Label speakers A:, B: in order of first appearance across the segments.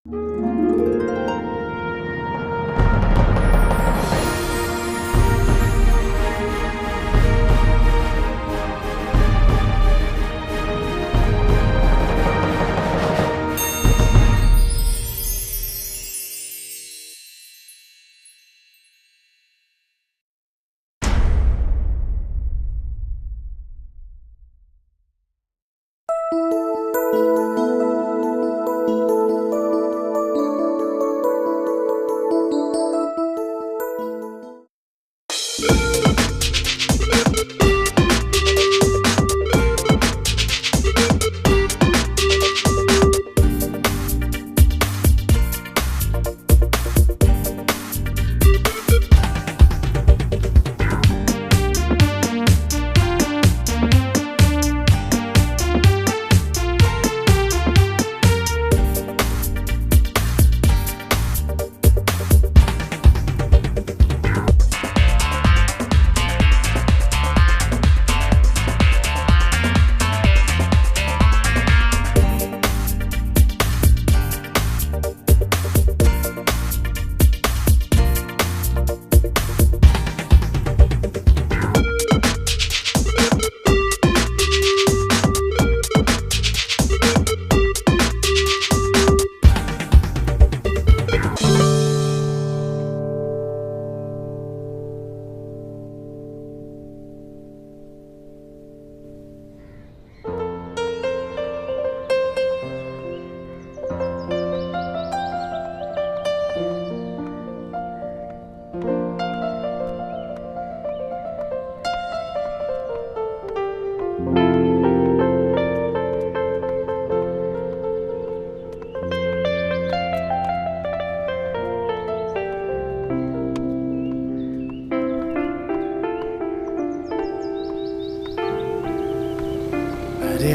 A: अरे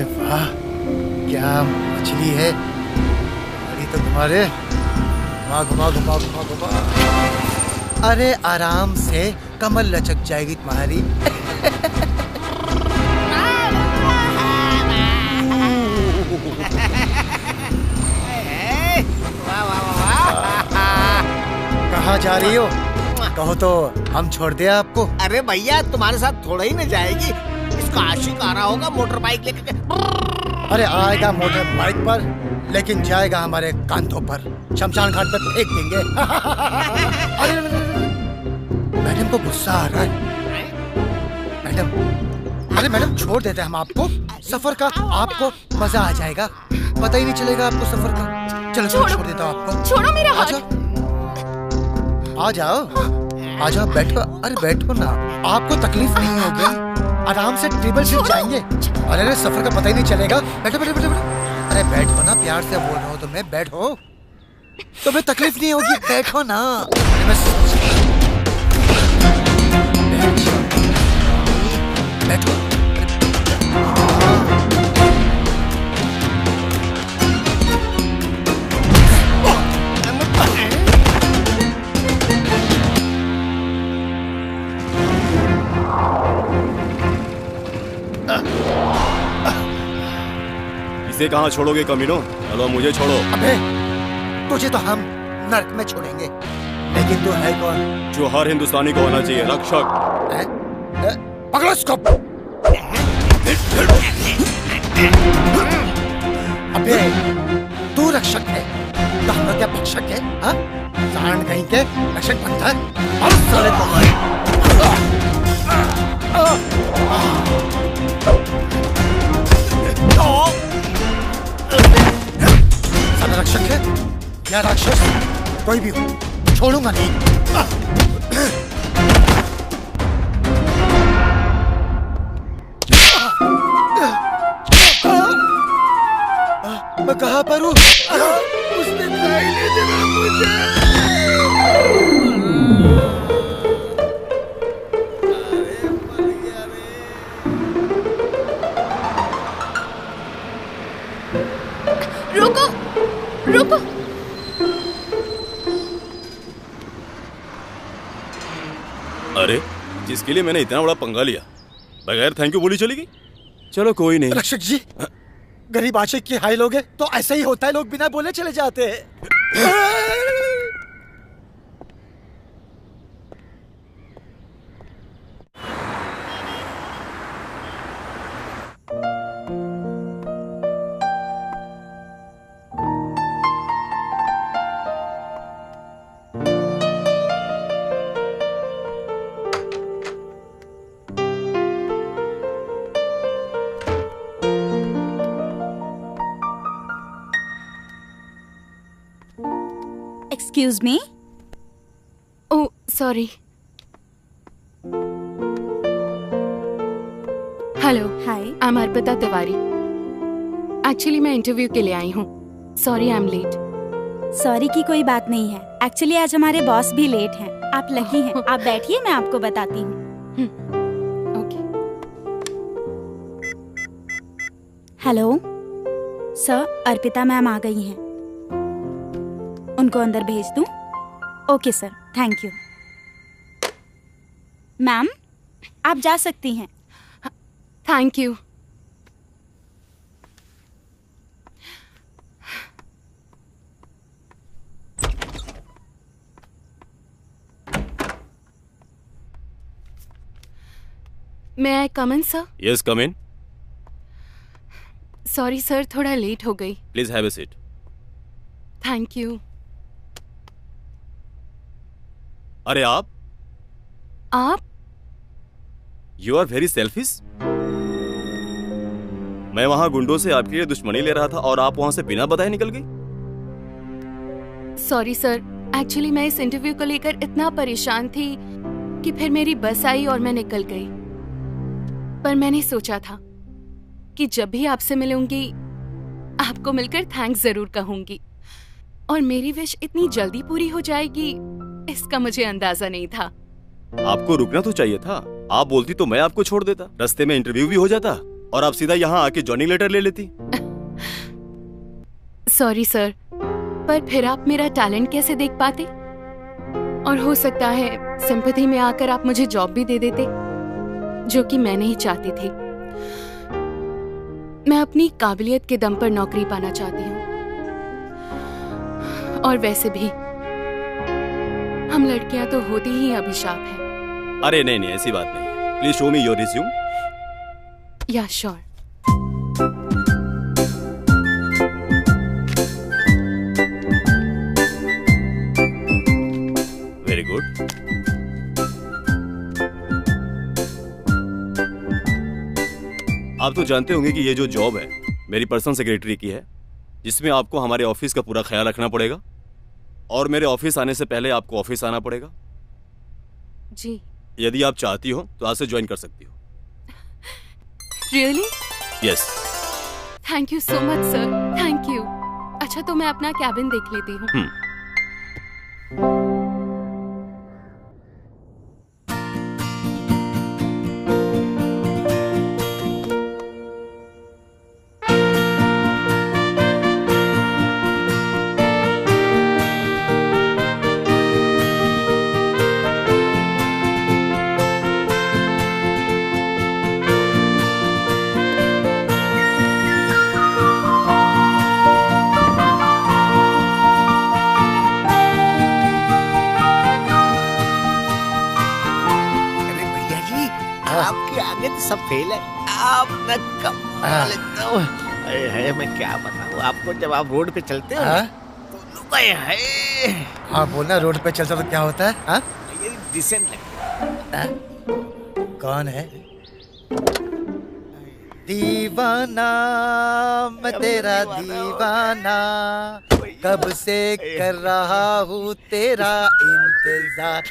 A: वाह, क्या मछली है। अरे तो तुम्हारे घुमा घुमा घुमा घुमा घुमा। अरे आराम से कमर लचक जाएगी तुम्हारी। कहाँ जा रही हो? कहो तो हम छोड़ दे आपको।
B: अरे भैया तुम्हारे साथ थोड़ा ही न जाएगी, इसका आशिक आ रहा होगा मोटर बाइक लेके।
A: अरे आएगा मोटर बाइक पर, लेकिन जाएगा हमारे कांधों पर। शमशान घाट पर फेंक देंगे। अरे मैडम को गुस्सा आ रहा है। मैडम, अरे मैडम छोड़ देते हैं हम आपको। सफर का आपको मजा आ जाएगा, पता ही नहीं चलेगा आपको सफर का। चलो छोड़ देता हूँ आपको।
C: छोड़ो मेरा हाथ।
A: आ जाओ, आ जाओ, बैठो। अरे बैठो ना, आपको तकलीफ नहीं होगी, आराम से टेबल से जाएंगे। अरे सफर का पता ही नहीं चलेगा। बैठो बैठो बैठो। अरे बैठो ना, प्यार से बोल रहा हूँ तुम्हें, बैठो। तुम्हें तकलीफ नहीं होगी, बैठो ना। बैठो।
D: इसे कहाँ छोड़ोगे कमीनो? चलो मुझे छोड़ो।
A: अबे तुझे तो हम नर्क में छोड़ेंगे, लेकिन तू है कौन?
D: जो हर हिंदुस्तानी को होना चाहिए, रक्षक।
A: पकड़ो इसको। अबे तू रक्षक है तो हम लोग क्या भक्षक है? हाँ, सांड कहीं के रक्षक बनता है। और साले साला रक्षक है या राक्षस, कोई भी हो, छोड़ूंगा नहीं। मैं कहाँ पर हूँ? उसने दिखाई नहीं देना मुझे।
C: रुको, रुको।
D: अरे जिसके लिए मैंने इतना बड़ा पंगा लिया, बगैर थैंक यू बोली चली गई। चलो कोई नहीं।
A: रक्षक जी, गरीब आशिक की हाय लोगे तो ऐसा ही होता है, लोग बिना बोले चले जाते हैं।
C: Excuse me? Oh, sorry. Hello. Hi. I'm Arpita Tiwari. Actually मैं इंटरव्यू के लिए आई हूँ. Sorry I'm late.
E: सॉरी की कोई बात नहीं है. एक्चुअली आज हमारे बॉस भी लेट हैं. आप लकी हैं. आप बैठिए, मैं आपको बताती हूँ.
C: Okay.
E: Hello sir, Arpita ma'am आ गई हैं. उनको अंदर भेज दूं? Okay sir, thank you. Ma'am आप जा सकती हैं.
C: Thank you. May I come in, sir?
D: Yes, come in.
C: Sorry sir, थोड़ा लेट हो गई.
D: Please have a seat.
C: Thank you.
D: अरे आप You are very selfish. मैं वहां गुंडों से आपके लिए दुश्मनी ले रहा था और आप वहां से बिना बताए निकल गई.
C: सॉरी सर, एक्चुअली मैं इस इंटरव्यू को लेकर इतना परेशान थी कि फिर मेरी बस आई और मैं निकल गई. पर मैंने सोचा था कि जब भी आपसे मिलूंगी आपको मिलकर थैंक्स जरूर कहूंगी. और मेरी विश इतनी जल्दी पूरी हो जाएगी इसका मुझे अंदाजा नहीं था.
D: आपको रुकना तो चाहिए था. आप बोलती तो मैं आपको छोड़ देता. रास्ते में इंटरव्यू भी हो जाता और आप सीधा यहाँ आके जॉइनिंग लेटर ले लेती.
C: सॉरी सर, पर फिर आप मेरा टैलेंट कैसे देख पाते? और हो सकता है सिंपैथी में आकर आप मुझे जॉब भी दे देते, जो कि मैं नहीं चाहती थी. मैं अपनी काबिलियत के दम पर नौकरी पाना चाहती हूँ. और वैसे भी हम लड़कियां तो होती ही अभिशाप है.
D: अरे नहीं नहीं, ऐसी बात नहीं है. Please show me your resume.
C: या श्योर.
D: Very good. आप तो जानते होंगे कि ये जो जॉब है मेरी पर्सनल सेक्रेटरी की है, जिसमें आपको हमारे ऑफिस का पूरा ख्याल रखना पड़ेगा और मेरे ऑफिस आने से पहले आपको ऑफिस आना पड़ेगा.
C: जी.
D: यदि आप चाहती हो तो आज से ज्वाइन कर सकती हो.
C: Really?
D: Yes.
C: Thank you so much sir, thank you. अच्छा तो मैं अपना कैबिन देख लेती हूँ.
B: सब फेल है. आप न कमाल एकदम. है मैं क्या बताऊं आपको, जब आप रोड पे चलते हो ना, तो लोग है.
A: हाँ बोलना, रोड पे चलता तो क्या होता है? हाँ
B: ये डिसेंट लगता है.
A: कौन है? दीवाना मैं तेरा दीवाना, कब से कर रहा हूँ तेरा इंतजार.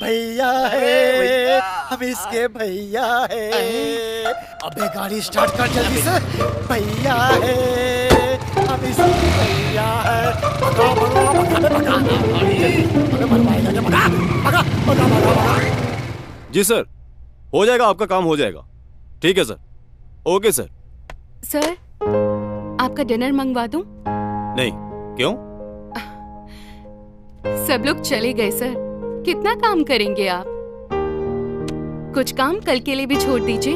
A: भैया है हम इसके भैया है. अबे गाड़ी स्टार्ट कर जल्दी से. भैया है हम इसके भैया है.
D: जी सर, हो जाएगा, आपका काम हो जाएगा. ठीक है सर. Okay sir.
C: सर आपका डिनर मंगवा दूं?
D: नहीं. क्यों?
C: सब लोग चले गए सर. कितना काम करेंगे आप? कुछ काम कल के लिए भी छोड़ दीजिए.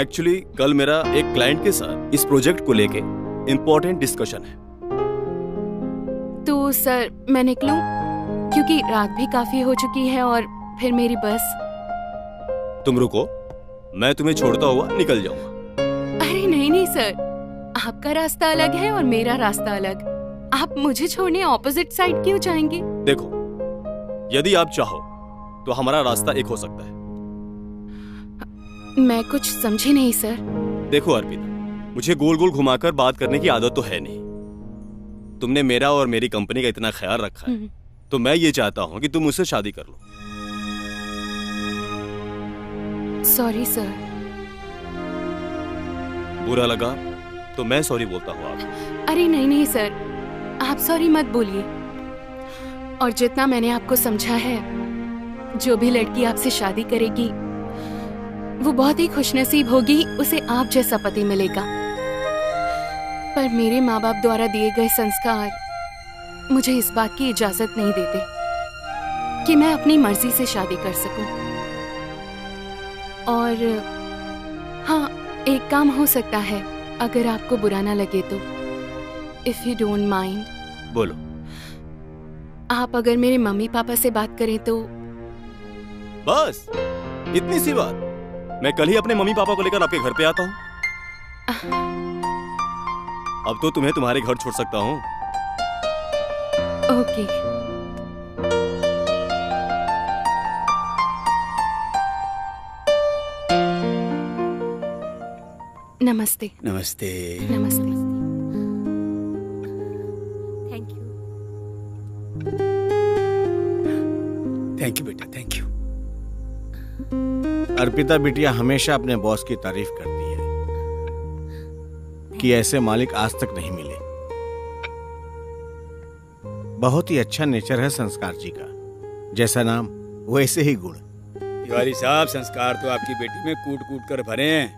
D: एक्चुअली कल मेरा एक क्लाइंट के साथ इस प्रोजेक्ट को लेके इम्पोर्टेंट डिस्कशन है.
C: तो सर मैं निकलूं, क्योंकि रात भी काफी हो चुकी है और फिर मेरी बस।
D: तुम रुको, मैं तुम्हें छोड़ता हुआ निकल जाऊंगा।
C: अरे नहीं नहीं सर, आपका रास्ता अलग है और मेरा रास्ता अलग। आप मुझे छोड़ने ऑपोजिट साइड क्यों जाएंगे?
D: देखो, यदि आप चाहो तो हमारा रास्ता एक हो सकता है।
C: मैं कुछ समझी नहीं सर।
D: देखो अर्पिता, मुझे गोल गोल घुमाकर बात करने की आदत तो है नहीं। तुमने मेरा और मेरी कंपनी का इतना ख्याल रखा है, तो मैं ये चाहता हूँ कि तुम मुझसे शादी कर लो।
C: Sorry sir.
D: बुरा लगा तो मैं सॉरी बोलता हूँ आपको।
C: अरे नहीं नहीं सर, आप सॉरी मत बोलिए। और जितना मैंने आपको समझा है, जो भी लड़की आपसे शादी करेगी वो बहुत ही खुशनसीब होगी, उसे आप जैसा पति मिलेगा। पर मेरे माँ बाप द्वारा दिए गए संस्कार मुझे इस बात की इजाजत नहीं देते कि मैं अपनी मर्जी से शादी कर सकूं। और हाँ, एक काम हो सकता है, अगर आपको बुरा ना लगे तो। If you don't mind.
D: बोलो।
C: आप अगर मेरे मम्मी पापा से बात करें तो।
D: बस इतनी सी बात। मैं कल ही अपने मम्मी पापा को लेकर आपके घर पे आता हूँ। अब तो तुम्हें तुम्हारे घर छोड़ सकता हूँ।
C: ओके। नमस्ते।
F: नमस्ते।
C: नमस्ते।
E: Thank you.
F: थैंक यू बेटा, थैंक यू।
B: अर्पिता बिटिया हमेशा अपने बॉस की तारीफ करती है कि ऐसे मालिक आज तक नहीं मिले। बहुत ही अच्छा नेचर है संस्कार जी का, जैसा नाम वैसे ही गुण।
F: तिवारी साहब, संस्कार तो आपकी बेटी में कूट कूट कर भरे हैं,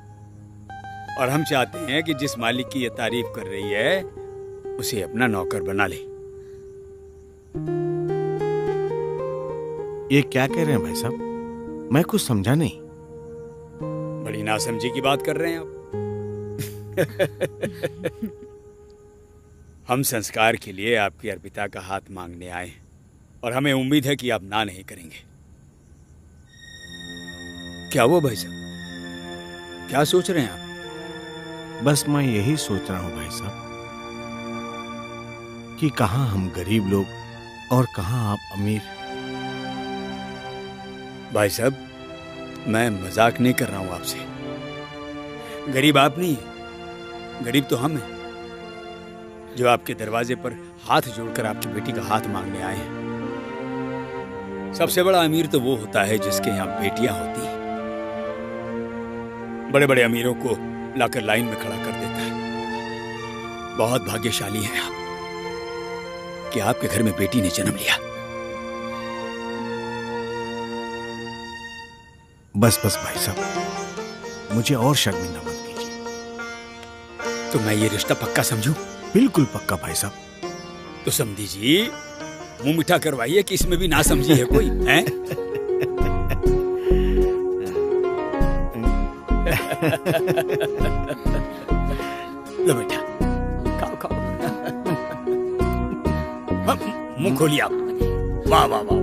F: और हम चाहते हैं कि जिस मालिक की ये तारीफ कर रही है उसे अपना नौकर बना ले।
B: ये क्या कह रहे हैं भाई साहब? मैं कुछ समझा नहीं।
F: बड़ी नासमझी की बात कर रहे हैं आप। हम संस्कार के लिए आपकी अर्पिता का हाथ मांगने आए हैं, और हमें उम्मीद है कि आप ना नहीं करेंगे। क्या हुआ भाई साहब, क्या सोच रहे हैं आप?
B: बस मैं यही सोच रहा हूं भाई साहब कि कहां हम गरीब लोग और कहां आप अमीर।
F: भाई साहब, मैं मजाक नहीं कर रहा हूं आपसे। गरीब आप नहीं है, गरीब तो हम हैं, जो आपके दरवाजे पर हाथ जोड़कर आपकी बेटी का हाथ मांगने आए हैं। सबसे बड़ा अमीर तो वो होता है जिसके यहाँ बेटियां होती हैं। बड़े बड़े अमीरों को लाकर लाइन में खड़ा कर देता है। बहुत भाग्यशाली हैं आप कि आपके घर में बेटी ने जन्म लिया।
B: बस बस भाई साहब, मुझे और शर्मिंदा मत कीजिए।
F: तो मैं ये रिश्ता पक्का समझूं?
B: बिल्कुल पक्का भाई साहब।
F: तो समझी जी, मुंह मीठा करवाइए कि इसमें भी ना समझी है कोई, हैं? लो बेटा, खाओ खाओ। मुंह खोलिए आप। वाह वाह वाह।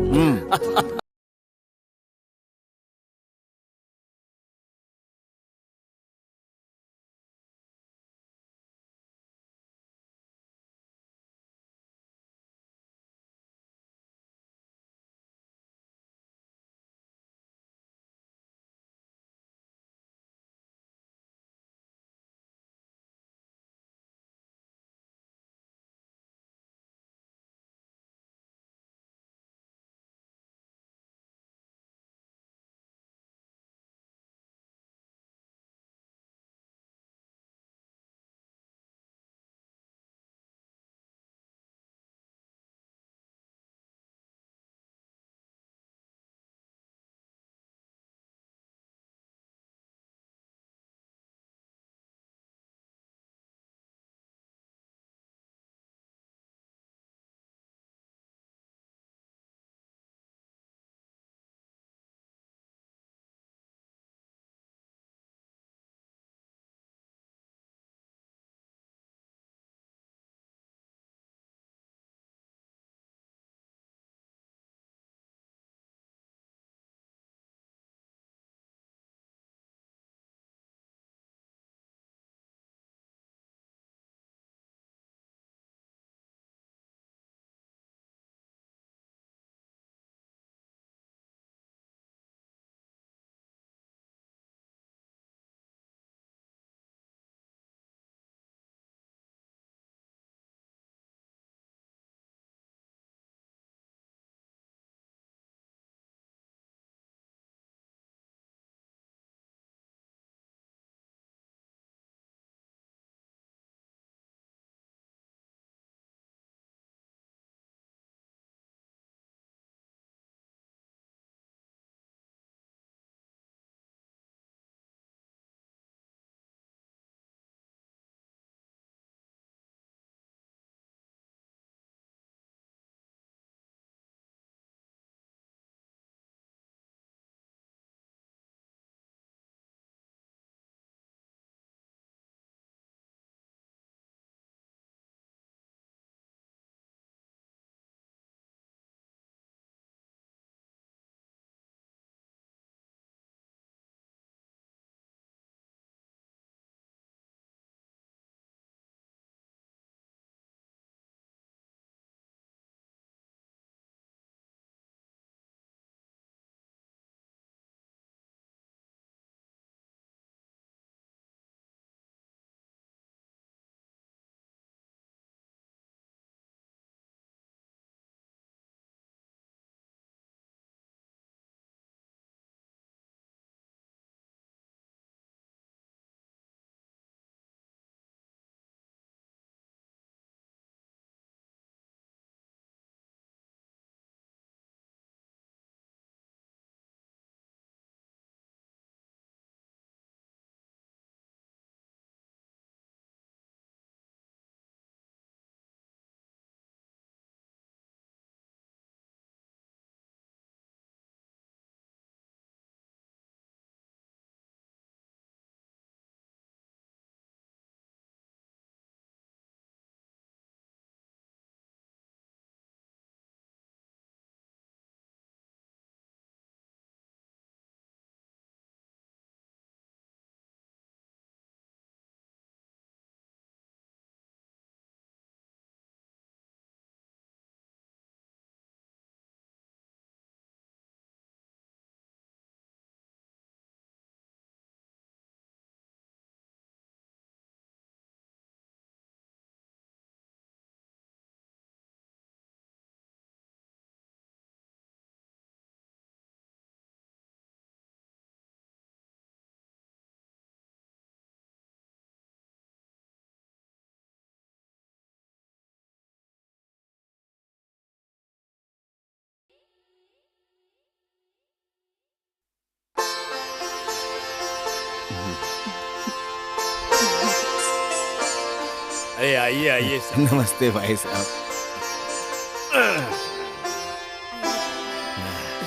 F: अरे आइए आइए।
B: नमस्ते भाई साहब।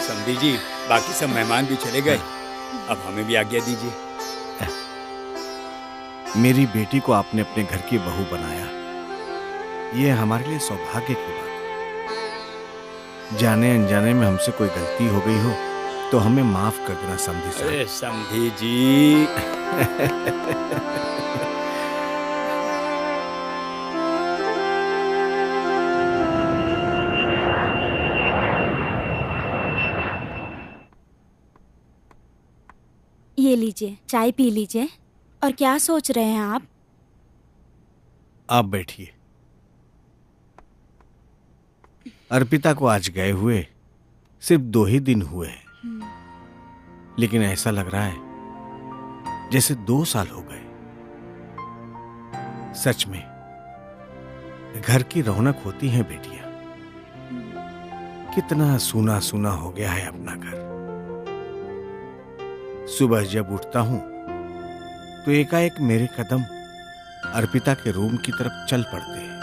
F: समधी जी, बाकी सब मेहमान भी चले गए, अब हमें भी आज्ञा दीजिए।
B: मेरी बेटी को आपने अपने घर की बहू बनाया, ये हमारे लिए सौभाग्य की बात है। जाने अनजाने में हमसे कोई गलती हो गई हो तो हमें माफ कर देना समधी साहब।
F: अरे समधी जी।
E: ये लीजिए, चाय पी लीजिए। और क्या सोच रहे हैं आप?
B: आप बैठिए। अर्पिता को आज गए हुए सिर्फ 2 ही दिन हुए हैं, लेकिन ऐसा लग रहा है जैसे 2 साल हो गए। सच में घर की रौनक होती है बेटियां। कितना सूना सूना हो गया है अपना घर। सुबह जब उठता हूं तो एकाएक मेरे कदम अर्पिता के रूम की तरफ चल पड़ते हैं,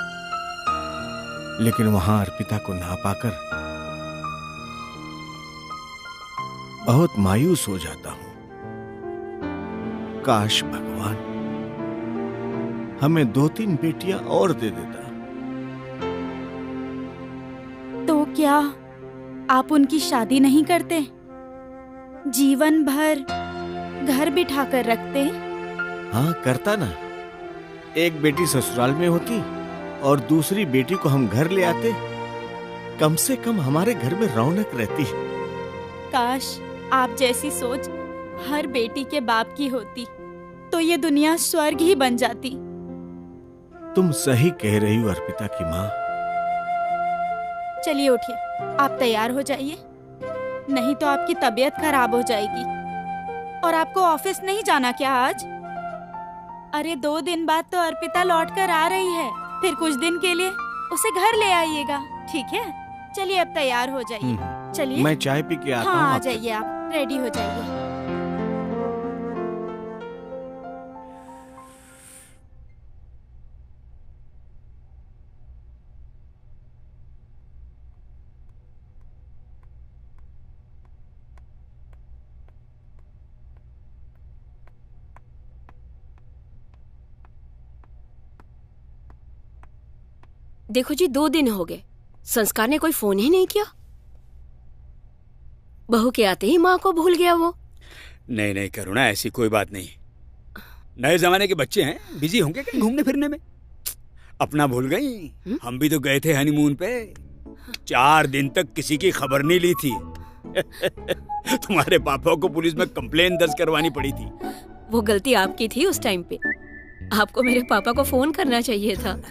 B: लेकिन वहां अर्पिता को ना पाकर बहुत मायूस हो जाता हूं। काश भगवान हमें 2-3 बेटियां और दे देता।
E: तो क्या आप उनकी शादी नहीं करते? जीवन भर घर बिठाकर रखते?
B: हाँ करता ना। एक बेटी ससुराल में होती और दूसरी बेटी को हम घर ले आते, कम से कम हमारे घर में रौनक रहती।
E: काश आप जैसी सोच हर बेटी के बाप की होती तो ये दुनिया स्वर्ग ही बन जाती।
B: तुम सही कह रही हो अर्पिता की माँ।
E: चलिए उठिए, आप तैयार हो जाइए, नहीं तो आपकी तबीयत खराब हो जाएगी। और आपको ऑफिस नहीं जाना क्या आज? अरे 2 दिन बाद तो अर्पिता लौट कर आ रही है, फिर कुछ दिन के लिए उसे घर ले आइएगा, ठीक है? चलिए अब तैयार हो जाइए। चलिए
B: मैं चाय पी के आता हूँ।
E: हाँ आ जाइए, आप रेडी हो जाइए।
G: देखो जी, 2 दिन हो गए, संस्कार ने कोई फोन ही नहीं किया। बहू के आते ही माँ को भूल गया वो।
F: नहीं नहीं करुणा, ऐसी कोई बात नहीं। नए जमाने के बच्चे हैं, बिजी होंगे कहीं घूमने फिरने में। अपना भूल गई। हम भी तो गए थे हनीमून पे, 4 दिन तक किसी की खबर नहीं ली थी। तुम्हारे पापा को पुलिस में कंप्लेन दर्ज करवानी पड़ी थी।
G: वो गलती आपकी थी उस टाइम पे। आपको मेरे पापा को फोन करना चाहिए था।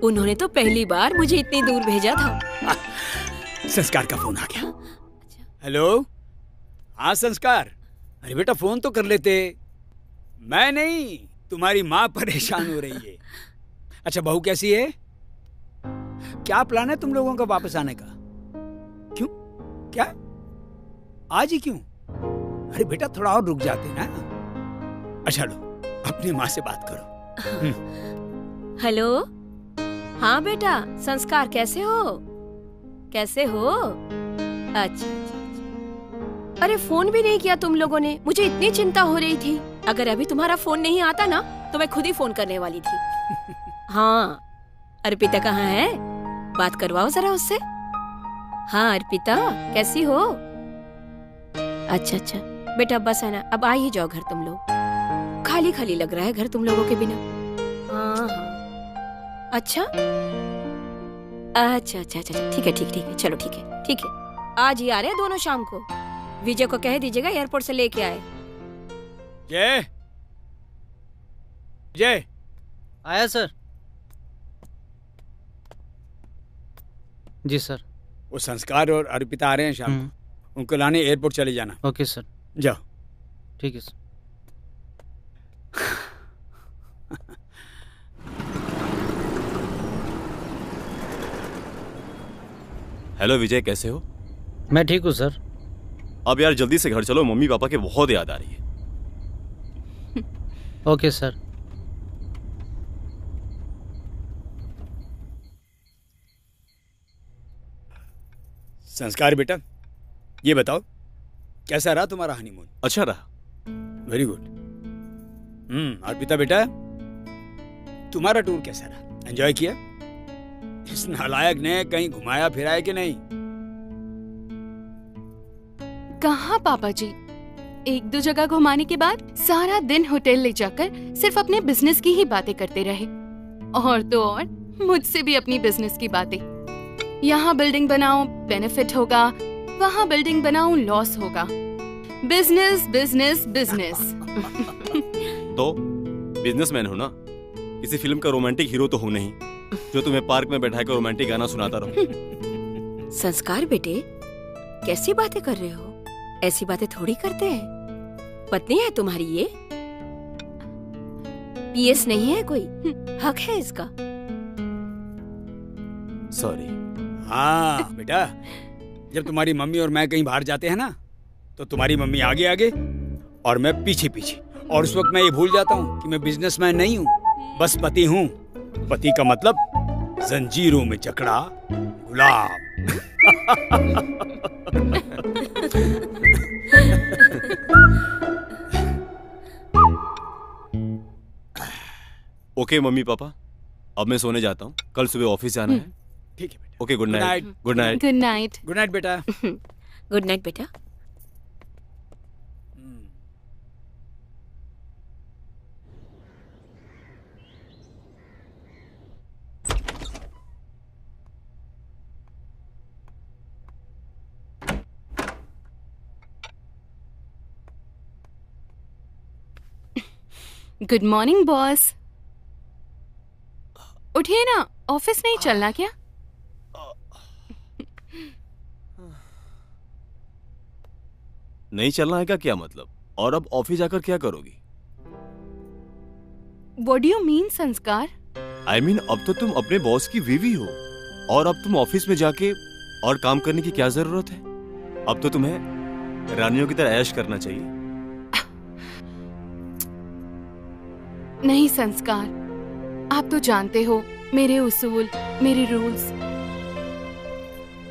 G: उन्होंने तो पहली बार मुझे इतनी दूर भेजा था।
F: संस्कार का फोन आ गया। हेलो, हाँ संस्कार। अरे बेटा फोन तो कर लेते। मैं नहीं, तुम्हारी माँ परेशान हो रही है। अच्छा बहू कैसी है? क्या प्लान है तुम लोगों का वापस आने का? क्यों? क्या आज ही क्यों? अरे बेटा थोड़ा और रुक जाते ना। अच्छा लो, अपनी माँ से बात करो।
G: हेलो, हाँ बेटा, संस्कार कैसे हो? कैसे हो? अच्छा। अरे फोन भी नहीं किया तुम लोगों ने, मुझे इतनी चिंता हो रही थी। अगर अभी तुम्हारा फोन नहीं आता ना तो मैं खुद ही फोन करने वाली थी। हाँ, अर्पिता कहाँ है? बात करवाओ जरा उससे। हाँ अर्पिता कैसी हो? अच्छा बेटा बस है ना, अब आ ही जाओ घर। तुम लोग खाली खाली लग रहा है घर तुम लोगों के बिना। हाँ अच्छा ठीक है चलो ठीक है। आज ही आ रहे हैं दोनों शाम को। विजय को कह दीजिएगा एयरपोर्ट से लेके आए।
F: जय
H: आया सर। जी सर।
F: वो संस्कार और अर्पिता आ रहे हैं शाम को, उनको लाने एयरपोर्ट चले जाना।
H: Okay sir.
F: जाओ।
H: ठीक है सर।
D: हेलो विजय, कैसे हो?
H: मैं ठीक हूँ सर।
D: अब यार जल्दी से घर चलो, मम्मी पापा के बहुत याद आ रही है।
H: Okay sir.
F: संस्कार बेटा, ये बताओ कैसा रहा तुम्हारा हनीमून?
D: अच्छा रहा।
F: Very good. अर्पिता बेटा, तुम्हारा टूर कैसा रहा? एंजॉय किया? इस नालायक ने कहीं घुमाया फिराया कि नहीं?
C: कहाँ पापा जी, एक दो जगह घुमाने के बाद सारा दिन होटल ले जाकर सिर्फ अपने बिजनेस की ही बातें करते रहे। और तो और मुझसे भी अपनी बिजनेस की बातें। यहाँ बिल्डिंग बनाओ बेनिफिट होगा, वहाँ बिल्डिंग बनाओ लॉस होगा। Business business business.
D: तो बिजनेसमैन हो ना, किसी फिल्म का रोमांटिक हीरो तो हो नहीं जो तुम्हें पार्क में बैठाकर रोमांटिक गाना सुनाता रहो।
G: संस्कार बेटे, कैसी बातें कर रहे हो? ऐसी बातें थोड़ी करते हैं। पत्नी है तुम्हारी ये? पीएस नहीं है कोई, हक है इसका।
D: सॉरी।
F: हाँ बेटा, जब तुम्हारी मम्मी और मैं कहीं बाहर जाते हैं ना, तो तुम्हारी मम्मी आगे आगे और मैं पीछे पीछे, और उस वक्त मैं ये भूल जाता हूँ कि मैं बिजनेसमैन नहीं हूँ, बस पति हूँ। पति का मतलब जंजीरों में जकड़ा गुलाम।
D: ओके मम्मी पापा, अब मैं सोने जाता हूँ, कल सुबह ऑफिस जाना है।
F: ठीक है बेटा।
D: Okay, good night. Good night.
C: Good night.
F: Good night बेटा।
G: गुड नाइट बेटा।
C: Good morning boss. उठिए ना, ऑफिस नहीं चलना क्या?
D: नहीं चलना है का क्या मतलब? और अब ऑफिस जाकर क्या करोगी?
C: What do you mean संस्कार?
D: I mean, अब तो तुम अपने बॉस की बीवी हो, और अब तुम ऑफिस में जाके और काम करने की क्या जरूरत है? अब तो तुम्हें रानियों की तरह ऐश करना चाहिए।
C: नहीं संस्कार, आप तो जानते हो मेरे उसूल, मेरे रूल्स,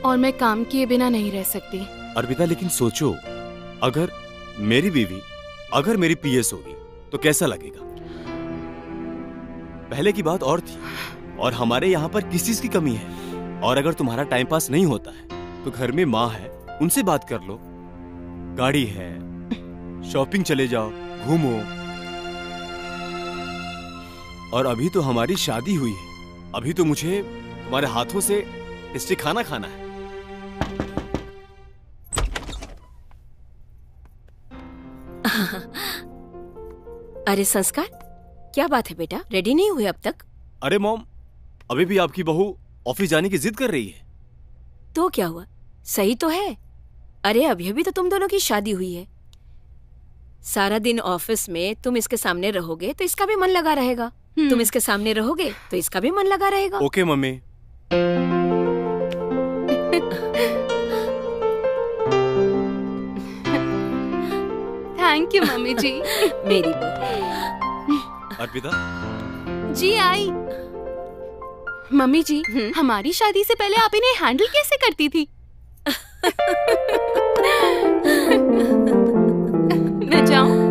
C: और मैं काम किए बिना नहीं रह सकती।
D: अर्पिता, लेकिन सोचो, अगर मेरी बीवी अगर मेरी पीएस होगी तो कैसा लगेगा? पहले की बात और थी, और हमारे यहाँ पर किस चीज की कमी है। और अगर तुम्हारा टाइम पास नहीं होता है तो घर में माँ है, उनसे बात कर लो, गाड़ी है, शॉपिंग चले जाओ, घूमो। और अभी तो हमारी शादी हुई है, अभी तो मुझे तुम्हारे हाथों से टेस्टी खाना खाना है।
G: अरे संस्कार, क्या बात है बेटा, रेडी नहीं हुए अब तक?
D: अरे मॉम, अभी भी आपकी बहू ऑफिस जाने की जिद कर रही है।
G: तो क्या हुआ, सही तो है। अरे अभी अभी तो तुम दोनों की शादी हुई है। सारा दिन ऑफिस में तुम इसके सामने रहोगे तो इसका भी मन लगा रहेगा, तुम इसके सामने रहोगे तो इसका भी मन लगा रहेगा।
D: Okay mummy.
C: Thank you mummy ji.
G: मेरी बहू।
D: अर्पिता
C: जी आई। मम्मी जी, हमारी शादी से पहले आप इन्हें हैंडल कैसे करती थी? मैं जाऊं?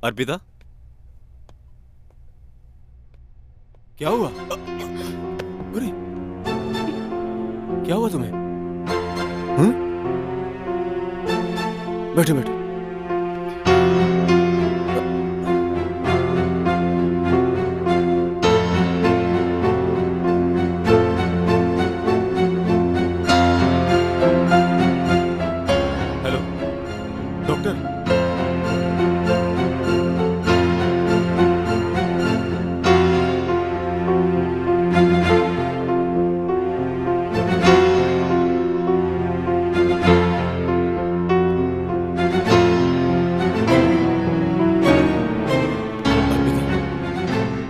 D: अर्पिता, क्या हुआ? अरे क्या हुआ तुम्हें? हाँ? बैठो बैठो। Hello doctor.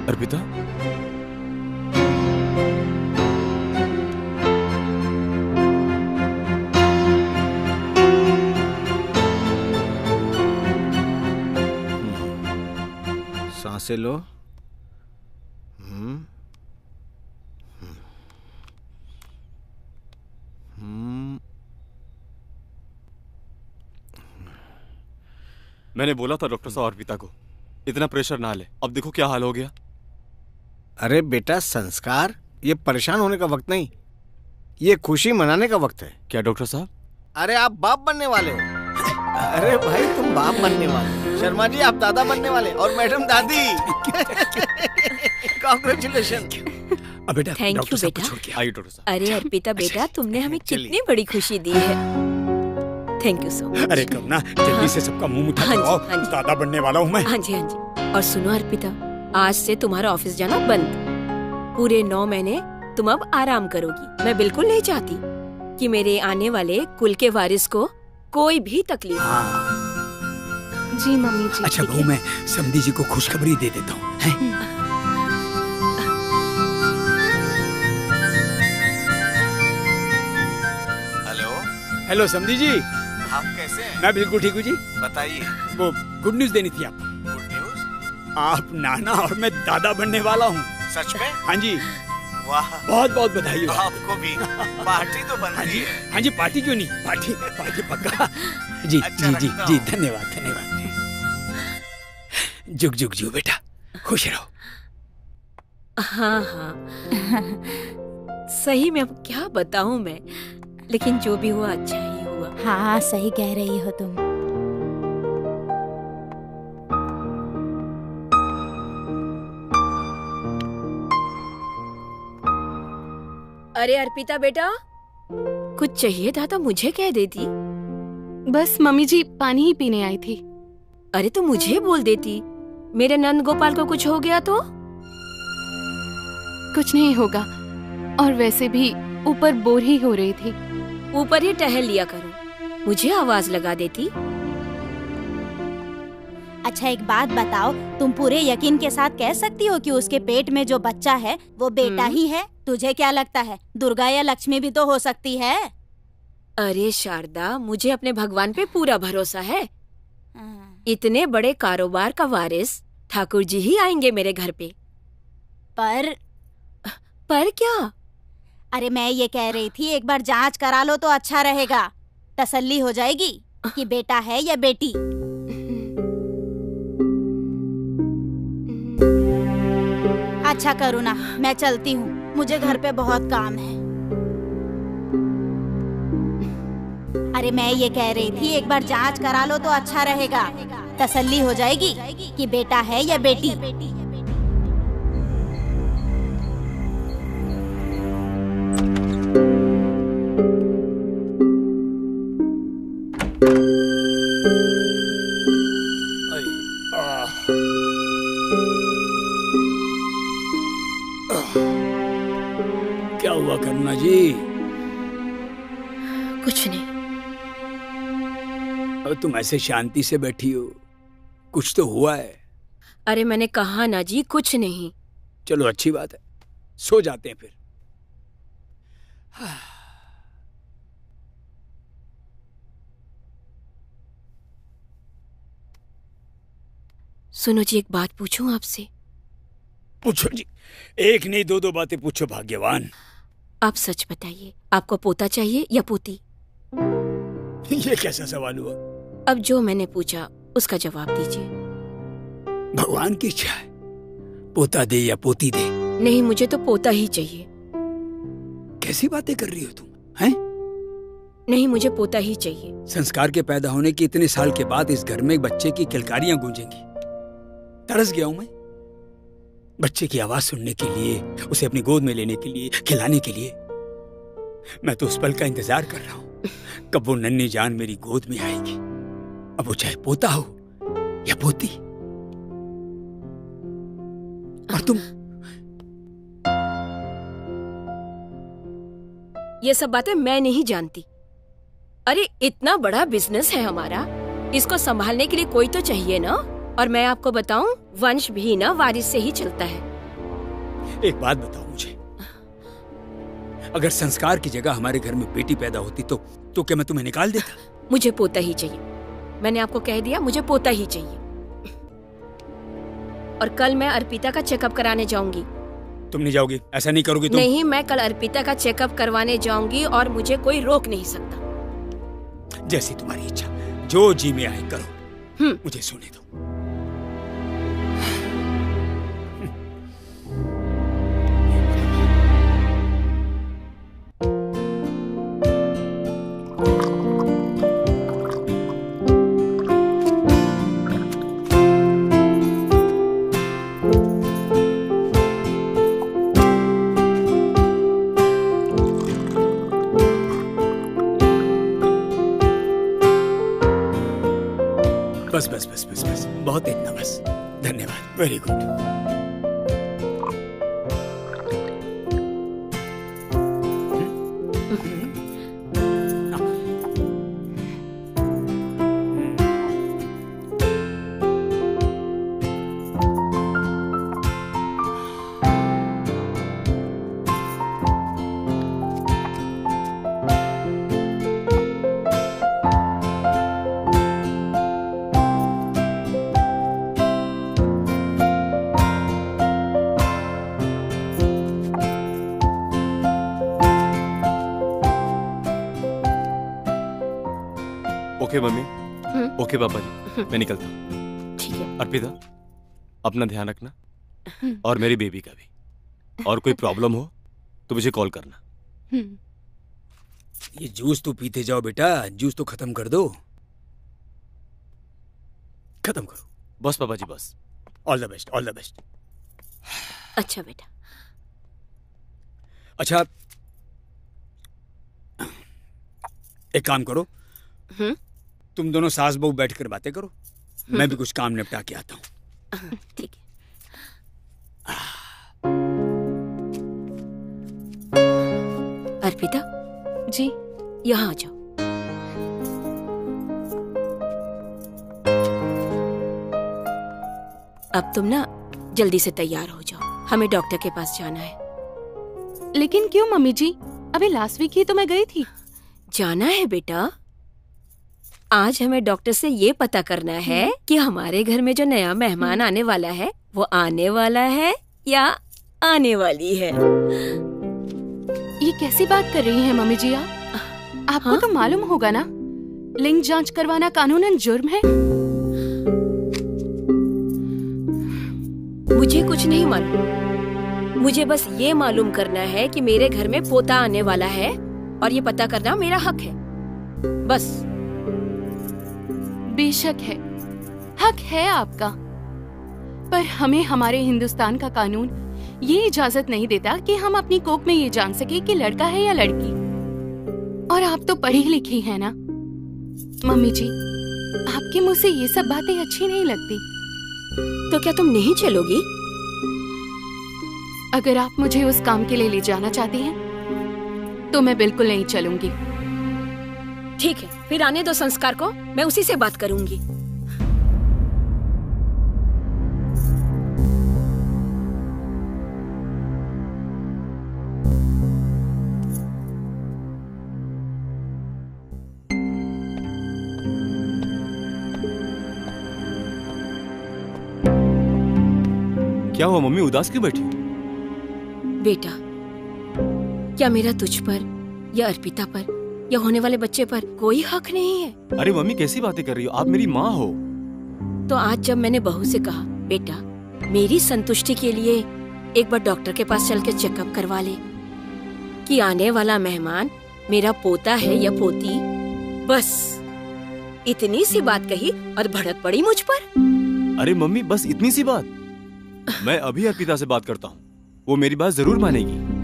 D: अर्पिता,
B: सांसें लो। हम्म हम्म
D: मैंने बोला था डॉक्टर साहब अर्पिता को इतना प्रेशर ना ले, अब देखो क्या हाल हो गया।
B: अरे बेटा, संस्कार ये परेशान होने का वक्त नहीं, ये खुशी मनाने का वक्त है।
D: क्या डॉक्टर साहब?
B: अरे आप बाप बनने वाले हो। अरे भाई तुम बाप बनने वाले हो, शर्मा जी आप दादा बनने वाले और मैडम दादी। कांग्रेचुलेशन।
F: अब बेटा
G: Thank you,
F: डॉक्टर साहब को
G: बेटा।
F: छोड़ के
D: आइए डॉक्टर साहब।
G: अरे अर्पिता बेटा, तुमने हमें
B: चलिए।
G: कितनी बड़ी खुशी दी है। Thank you so much.
F: अरे करुणा, जल्दी से सबका मुंह मीठा
G: हाँ जी,
F: करवाओ,
G: हाँ जी।
F: दादा बनने वाला हूँ मैं।
G: हाँ जी हाँ जी। और सुनो अर्पिता, आज से तुम्हारा ऑफिस जाना बंद। पूरे 9 महीने तुम अब आराम करोगी। मैं बिल्कुल नहीं चाहती कि मेरे आने वाले कुल के वारिस को कोई भी तकलीफ हो।
F: हाँ।
C: जी मम्मी जी।
F: अच्छा
G: ठीक
F: बहू,
G: है।
F: मैं समधी जी को खुशखबरी दे देता हूँ, हैं?
B: हेलो,
F: हेलो समधी जी,
B: आप कैसे हैं?
F: मैं बिल्कुल ठीक हूँ जी।
B: बताइए।
F: वो गुड न्यूज देनी थी आपको।
B: Good news?
F: आप नाना और मैं दादा बनने वाला हूँ।
B: सच में?
F: हाँ जी,
B: वाह,
F: बहुत बहुत बधाई हो।
B: आपको भी पार्टी तो बन
F: हाँ
B: रही
F: जी,
B: है।
F: हाँ जी, पार्टी क्यों नहीं, पार्टी पार्टी पक्का। जी
B: अच्छा
F: जी जी
B: रखता
F: जी,
B: हूँ।
F: धन्यवाद धन्यवाद। जुग जुग जियो बेटा, खुश रहो।
G: हाँ हाँ। सही में अब क्या बताऊं मैं, लेकिन जो भी हुआ अच्छा ही हुआ।
E: हाँ सही कह रही हो तुम।
G: अरे अर्पिता बेटा, कुछ चाहिए था तो मुझे कह देती।
C: बस मम्मी जी पानी ही पीने आई थी।
G: अरे तो मुझे बोल देती, मेरे नंद गोपाल को कुछ हो गया तो।
C: कुछ नहीं होगा, और वैसे भी ऊपर बोर ही हो रही थी।
G: ऊपर ही टहल लिया करो, मुझे आवाज लगा देती।
E: अच्छा एक बात बताओ, तुम पूरे यकीन के साथ कह सकती हो कि उसके पेट में जो बच्चा है वो बेटा ही है? तुझे क्या लगता है, दुर्गा या लक्ष्मी भी तो हो सकती है?
G: अरे शारदा, मुझे अपने भगवान पे पूरा भरोसा है। इतने बड़े कारोबार का वारिस ठाकुर जी ही आएंगे मेरे घर पे। पर क्या?
E: अरे मैं ये कह रही थी एक बार जांच करा लो तो अच्छा रहेगा, तसल्ली हो जाएगी कि बेटा है या बेटी। अच्छा करुणा, मैं चलती हूँ, मुझे घर पे बहुत काम है। अरे मैं ये कह रही थी एक बार जांच करा लो तो अच्छा रहेगा, तसल्ली हो जाएगी कि बेटा है या बेटी।
F: क्या हुआ करुणा जी?
G: कुछ नहीं।
F: और तुम ऐसे शांति से बैठी हो, कुछ तो हुआ है।
G: अरे मैंने कहा ना जी, कुछ नहीं।
F: चलो अच्छी बात है, सो जाते हैं फिर।
G: सुनो जी, एक बात पूछूं आपसे?
F: पूछो जी, एक नहीं दो दो बातें पूछो भाग्यवान।
G: आप सच बताइए, आपको पोता चाहिए या पोती?
F: ये कैसा सवाल हुआ?
G: अब जो मैंने पूछा उसका जवाब दीजिए।
F: भगवान की इच्छा है, पोता दे या पोती दे।
G: नहीं, मुझे तो पोता ही चाहिए।
F: कैसी बातें कर रही हो तुम, हैं?
G: नहीं, मुझे पोता ही चाहिए।
F: संस्कार के पैदा होने के इतने साल के बाद इस घर में एक बच्चे की किलकारियां गूंजेंगी। तरस गया हूं मैं बच्चे की आवाज सुनने के लिए, उसे अपनी गोद में लेने के लिए, खिलाने के लिए। मैं तो उस पल का इंतजार कर रहा हूं, कब वो नन्ही जान मेरी गोद में आएगी। अब वो चाहे पोता हो या पोती। और तुम?
G: ये सब बातें मैं नहीं जानती। अरे इतना बड़ा बिजनेस है हमारा, इसको संभालने के लिए कोई तो चाहिए ना। और मैं आपको बताऊं, वंश भी ना वारिस से ही चलता है।
F: एक बात बताओ मुझे, अगर संस्कार की जगह हमारे घर में बेटी पैदा होती तो क्या मैं तुम्हें निकाल देता?
G: मुझे पोता ही चाहिए। मैंने आपको कह दिया, मुझे पोता ही चाहिए। और कल मैं अर्पिता का चेकअप कराने जाऊंगी।
F: तुम नहीं जाओगी? ऐसा नहीं करोगी तुम?
G: नहीं, मैं कल अर्पिता का चेकअप करवाने जाऊंगी और मुझे कोई रोक नहीं सकता।
F: जैसी तुम्हारी इच्छा, जो जी में आए करो, मुझे सोने दो। बस बस बस बस बस, बहुत इतना बस। धन्यवाद, very good.
D: Okay mummy, okay पापा जी, मैं निकलता हूँ।
G: ठीक है।
D: अर्पिता, अपना ध्यान रखना और मेरी बेबी का भी। और कोई प्रॉब्लम हो तो मुझे कॉल करना।
F: ये जूस तो पीते जाओ बेटा, जूस तो खत्म कर दो। खत्म करो।
D: बस पापा जी, बस।
F: All the best, all the best.
G: अच्छा बेटा।
F: अच्छा, एक काम करो, तुम दोनों सास बहू बैठकर बातें करो, मैं भी कुछ काम निपटा के आता हूँ।
G: ठीक है। अर्पिता
C: जी,
G: यहाँ आ जाओ। अब तुम ना जल्दी से तैयार हो जाओ, हमें डॉक्टर के पास जाना है।
C: लेकिन क्यों मम्मी जी? अभी लास्ट वीक ही तो मैं गई थी।
G: जाना है बेटा। आज हमें डॉक्टर से ये पता करना है कि हमारे घर में जो नया मेहमान आने वाला है वो आने वाला है या आने वाली है।
C: ये कैसी बात कर रही हैं मम्मी जी आप? आपको तो मालूम होगा ना, लिंग जांच करवाना कानूनन जुर्म है।
G: मुझे कुछ नहीं मालूम, मुझे बस ये मालूम करना है कि मेरे घर में पोता आने वाला है और ये पता करना मेरा हक है, बस।
C: बेशक है, हक है आपका, पर हमें हमारे हिंदुस्तान का कानून ये इजाजत नहीं देता कि हम अपनी कोख में ये जान सके कि लड़का है या लड़की। और आप तो पढ़ी लिखी हैं ना मम्मी जी, आपके मुंह से ये सब बातें अच्छी नहीं लगती।
G: तो क्या तुम नहीं चलोगी?
C: अगर आप मुझे उस काम के लिए ले जाना चाहती हैं, तो मैं बिल्कुल नहीं चलूंगी।
G: ठीक है, फिर आने दो संस्कार को, मैं उसी से बात करूंगी।
D: क्या हुआ मम्मी, उदास क्यों बैठी?
G: बेटा, क्या मेरा तुझ पर या अर्पिता पर या होने वाले बच्चे पर कोई हक नहीं है?
D: अरे मम्मी, कैसी बातें कर रही हो? आप मेरी माँ हो।
G: तो आज जब मैंने बहू से कहा बेटा मेरी संतुष्टि के लिए एक बार डॉक्टर के पास चल के चेकअप करवा ले कि आने वाला मेहमान मेरा पोता है या पोती, बस इतनी सी बात कही और भड़क पड़ी मुझ पर।
D: अरे मम्मी, बस इतनी सी बात? मैं अभी अर्पिता से बात करता हूँ, वो मेरी बात जरूर मानेगी।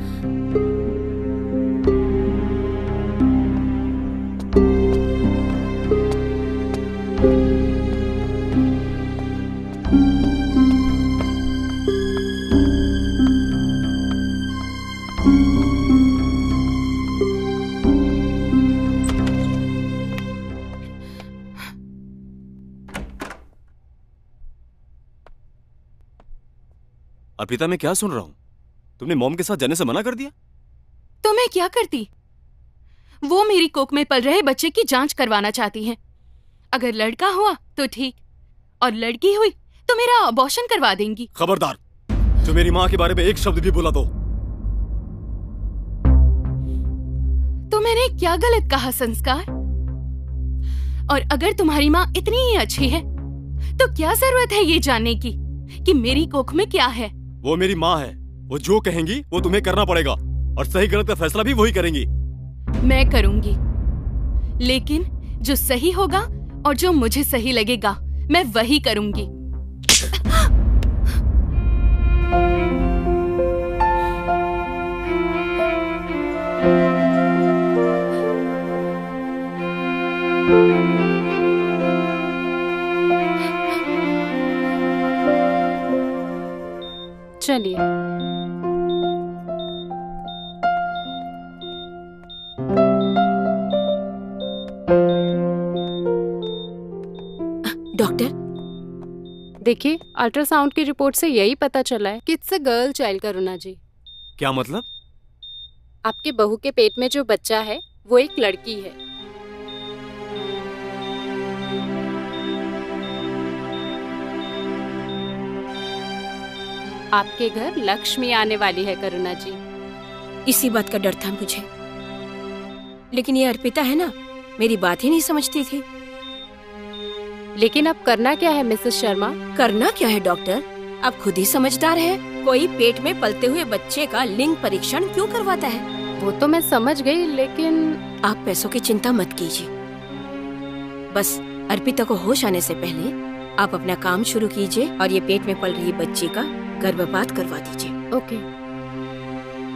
D: अर्पिता, मैं क्या सुन रहा हूँ? तुमने मॉम के साथ जाने से मना कर दिया?
C: तो मैं क्या करती? वो मेरी कोख में पल रहे बच्चे की जांच करवाना चाहती हैं। अगर लड़का हुआ तो ठीक, और लड़की हुई तो मेरा अबॉर्शन करवा देंगी।
D: खबरदार, जो मेरी माँ के बारे में एक शब्द भी बोला
C: तो मैंने क्या गलत कहा संस्कार? और अगर तुम्हारी माँ इतनी ही अच्छी है तो क्या जरूरत है ये जानने की कि मेरी कोख में क्या है?
D: वो मेरी माँ है, वो जो कहेंगी वो तुम्हें करना पड़ेगा, और सही गलत का फैसला भी वही करेंगी।
C: मैं करूंगी, लेकिन जो सही होगा और जो मुझे सही लगेगा मैं वही करूंगी।
I: चलिए।
G: डॉक्टर,
I: देखिए, अल्ट्रासाउंड की रिपोर्ट से यही पता चला है कि इट्स अ गर्ल चाइल्ड करुणा जी।
D: क्या मतलब?
I: आपके बहू के पेट में जो बच्चा है वो एक लड़की है। आपके घर लक्ष्मी आने वाली है करुणा जी।
G: इसी बात का डर था मुझे, लेकिन ये अर्पिता है ना, मेरी बात ही नहीं समझती थी।
I: लेकिन अब करना क्या है मिसेस शर्मा?
G: करना क्या है डॉक्टर, आप खुद ही समझदार हैं। कोई पेट में पलते हुए बच्चे का लिंग परीक्षण क्यों करवाता है?
I: वो तो मैं समझ गई, लेकिन
G: आप पैसों की चिंता मत कीजिए। बस अर्पिता को होश आने से पहले आप अपना काम शुरू कीजिए और ये पेट में पल रही बच्ची का गर्भपात करवा दीजिए।
I: ओके।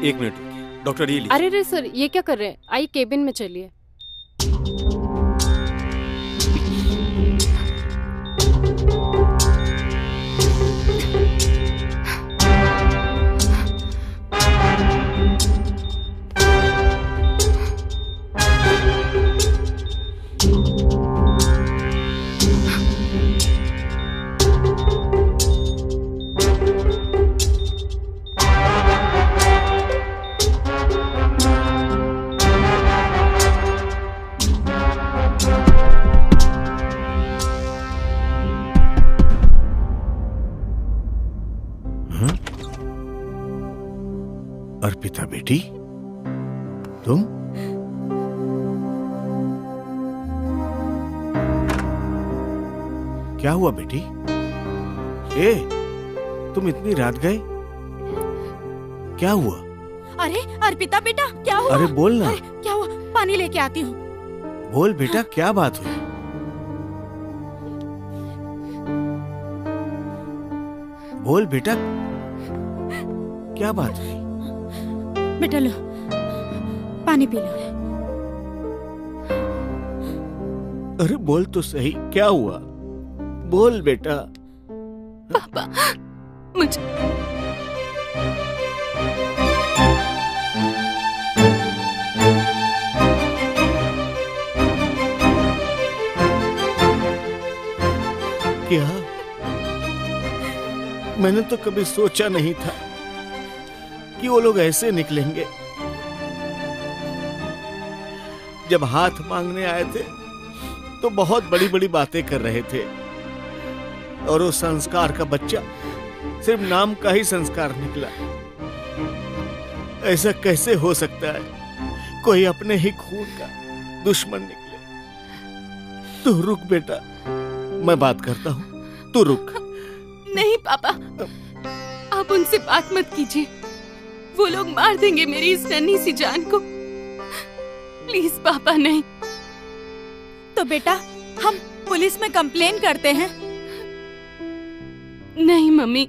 D: 1 मिनट रुकिए, डॉक्टर ये लीजिए।
I: अरे रे सर, ये क्या कर रहे हैं? आइए केबिन में चलिए।
B: अर्पिता बेटी, तुम? क्या हुआ बेटी? ए, तुम इतनी रात गए? क्या हुआ?
E: अरे अर्पिता बेटा, क्या हुआ?
B: अरे बोल ना।
E: अरे क्या हुआ? पानी लेके आती हूँ।
B: बोल बेटा, क्या बात हुई? बोल बेटा, क्या बात हुई?
E: बेटा लो, पानी पी लो।
B: अरे बोल तो सही, क्या हुआ? बोल बेटा।
C: पापा, मुझे
B: क्या? मैंने तो कभी सोचा नहीं था कि वो लोग ऐसे निकलेंगे। जब हाथ मांगने आए थे तो बहुत बड़ी बड़ी बातें कर रहे थे, और वो संस्कार का बच्चा सिर्फ नाम का ही संस्कार निकला। ऐसा कैसे हो सकता है? कोई अपने ही खून का दुश्मन निकले। तू रुक बेटा, मैं बात करता हूँ, तू रुक।
C: नहीं पापा, आप उनसे बात मत कीजिए। वो लोग मार देंगे मेरी इस नन्ही सी जान को। प्लीज पापा, नहीं।
E: तो बेटा हम पुलिस में कंप्लेन करते हैं।
C: नहीं मम्मी,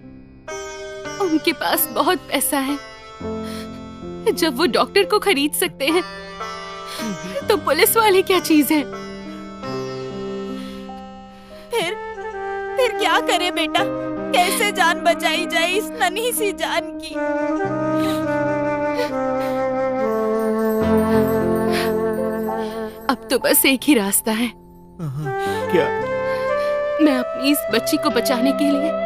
C: उनके पास बहुत पैसा है। जब वो डॉक्टर को खरीद सकते हैं तो पुलिस वाले क्या चीज है?
E: फिर क्या करे बेटा? कैसे जान बचाई जाए इस नन्ही सी जान की?
C: अब तो बस एक ही रास्ता है।
B: क्या?
C: मैं अपनी इस बच्ची को बचाने के लिए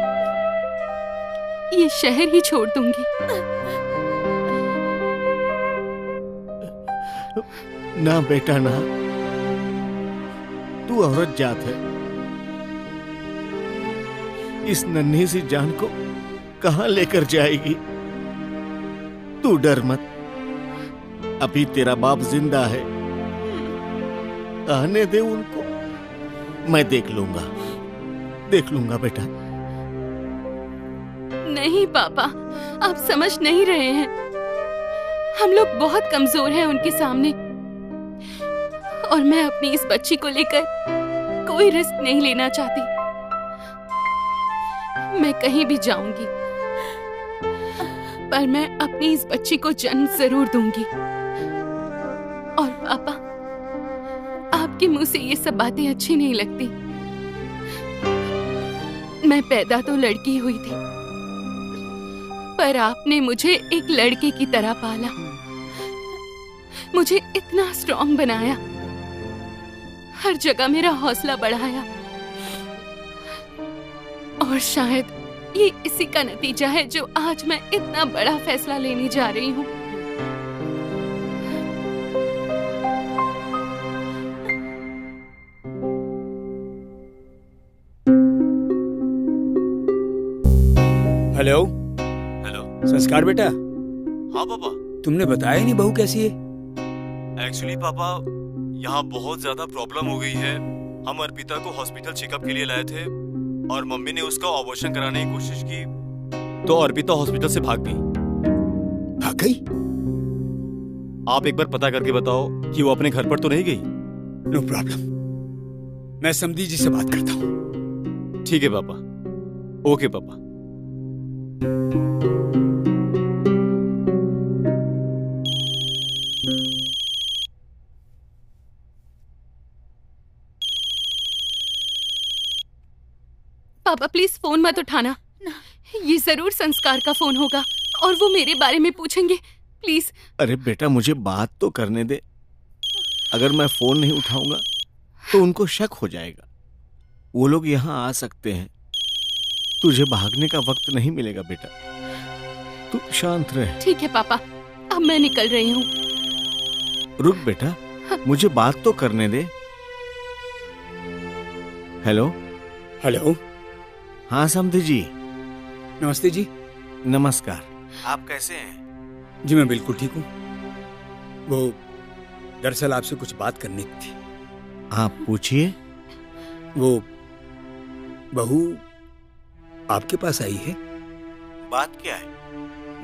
C: ये शहर ही छोड़ दूंगी।
B: ना बेटा ना, तू औरत जात है, इस नन्ही सी जान को कहां लेकर जाएगी? तू डर मत, अभी तेरा बाप जिंदा है, आने दे उनको, मैं देख लूंगा बेटा।
C: नहीं पापा, आप समझ नहीं रहे हैं। हम लोग बहुत कमजोर हैं उनके सामने, और मैं अपनी इस बच्ची को लेकर कोई रिस्क नहीं लेना चाहती। मैं कहीं भी जाऊंगी, पर मैं अपनी इस बच्ची को जन्म जरूर दूंगी। और पापा, आपके मुंह से ये सब बातें अच्छी नहीं लगती। मैं पैदा तो लड़की हुई थी, पर आपने मुझे एक लड़के की तरह पाला, मुझे इतना स्ट्रॉन्ग बनाया, हर जगह मेरा हौसला बढ़ाया। और शायद ये इसी का नतीजा है जो आज मैं इतना बड़ा फैसला लेने जा रही हूँ।
F: Hello
D: hello.
F: संस्कार बेटा,
D: हाँ पापा।
F: तुमने बताया ही नहीं बहू कैसी है।
D: एक्चुअली पापा, यहाँ बहुत ज्यादा प्रॉब्लम हो गई है। हम अर्पिता को हॉस्पिटल चेकअप के लिए लाए थे और मम्मी ने उसका ऑपरेशन कराने की कोशिश की, तो अर्पिता हॉस्पिटल से भाग गई। आप एक बार पता करके बताओ कि वो अपने घर पर तो नहीं गई।
F: नो प्रॉब्लम, मैं समधी जी से बात करता हूँ।
D: ठीक है पापा। ओके पापा।
C: पापा प्लीज फोन मत उठाना, ये जरूर संस्कार का फोन होगा और वो मेरे बारे में पूछेंगे, प्लीज।
B: अरे बेटा, मुझे बात तो करने दे। अगर मैं फोन नहीं उठाऊंगा तो उनको शक हो जाएगा, वो लोग यहाँ आ सकते हैं। तुझे भागने का वक्त नहीं मिलेगा बेटा, तू शांत रह।
C: ठीक है पापा, अब मैं निकल रही हूँ।
B: रुक बेटा, मुझे बात तो करने दे। Hello
F: hello.
B: हाँ समधी जी।
F: नमस्ते जी।
B: नमस्कार। आप कैसे हैं?
F: जी मैं बिल्कुल ठीक हूँ। वो दरअसल आपसे कुछ बात करनी थी।
B: आप पूछिए।
F: वो बहू आपके पास आई है?
B: बात क्या है?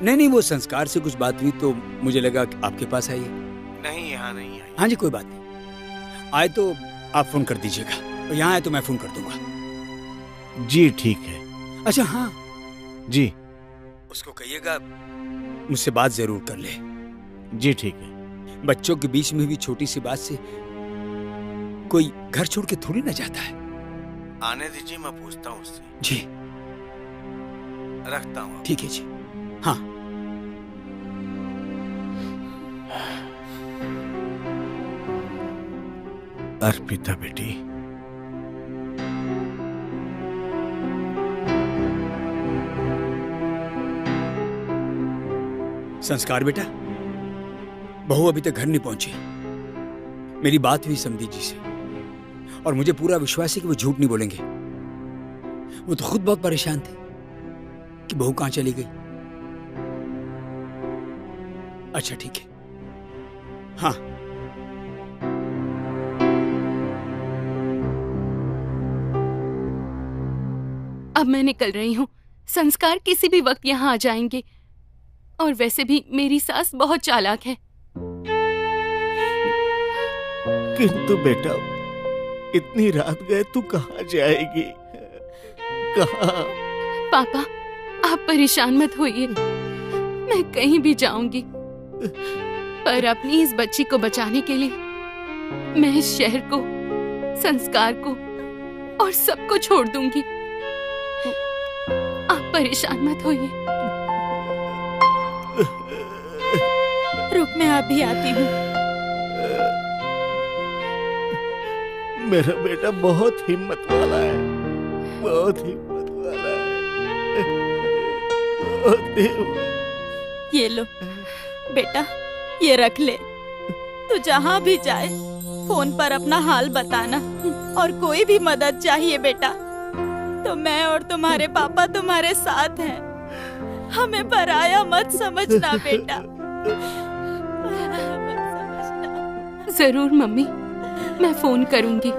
F: नहीं, वो संस्कार से कुछ बात हुई तो मुझे लगा कि आपके पास आई है।
B: नहीं, यहाँ नहीं आई।
F: हाँ जी, कोई बात नहीं। आए तो आप फोन कर दीजिएगा, और यहाँ आए तो मैं फोन कर दूंगा।
B: जी ठीक है।
F: अच्छा हाँ
B: जी,
F: उसको कहिएगा मुझसे बात जरूर कर ले।
B: जी ठीक है।
F: बच्चों के बीच में भी छोटी सी बात से कोई घर छोड़ के थोड़ी ना जाता है।
B: आने दीजिए, मैं पूछता हूँ उससे।
F: जी
B: रखता हूँ।
F: ठीक है जी। हाँ
B: अर्पिता बेटी,
F: संस्कार बेटा, बहू अभी तक घर नहीं पहुंची। मेरी बात हुई समधी जी से और मुझे पूरा विश्वास है कि वो झूठ नहीं बोलेंगे। वो तो खुद बहुत परेशान थे कि बहू कहां चली गई। अच्छा ठीक है। हाँ
C: अब मैं निकल रही हूँ। संस्कार किसी भी वक्त यहाँ आ जाएंगे, और वैसे भी मेरी सास बहुत चालाक है।
B: किंतु बेटा, इतनी रात गए तू कहाँ जाएगी? कहाँ?
C: पापा आप परेशान मत होइए, मैं कहीं भी जाऊंगी, पर अपनी इस बच्ची को बचाने के लिए मैं इस शहर को, संस्कार को और सबको छोड़ दूंगी। आप परेशान मत होइए।
E: रुक, मैं अभी आती हूँ।
B: मेरा बेटा बहुत हिम्मत वाला है, बहुत हिम्मत वाला है, बहुत हिम्मत।
E: ये लो बेटा, ये रख ले। तू जहाँ भी जाए फोन पर अपना हाल बताना, और कोई भी मदद चाहिए बेटा तो मैं और तुम्हारे पापा तुम्हारे साथ हैं। हमें पराया मत समझना बेटा। पराया मत समझना।
C: जरूर मम्मी, मैं फोन करूंगी।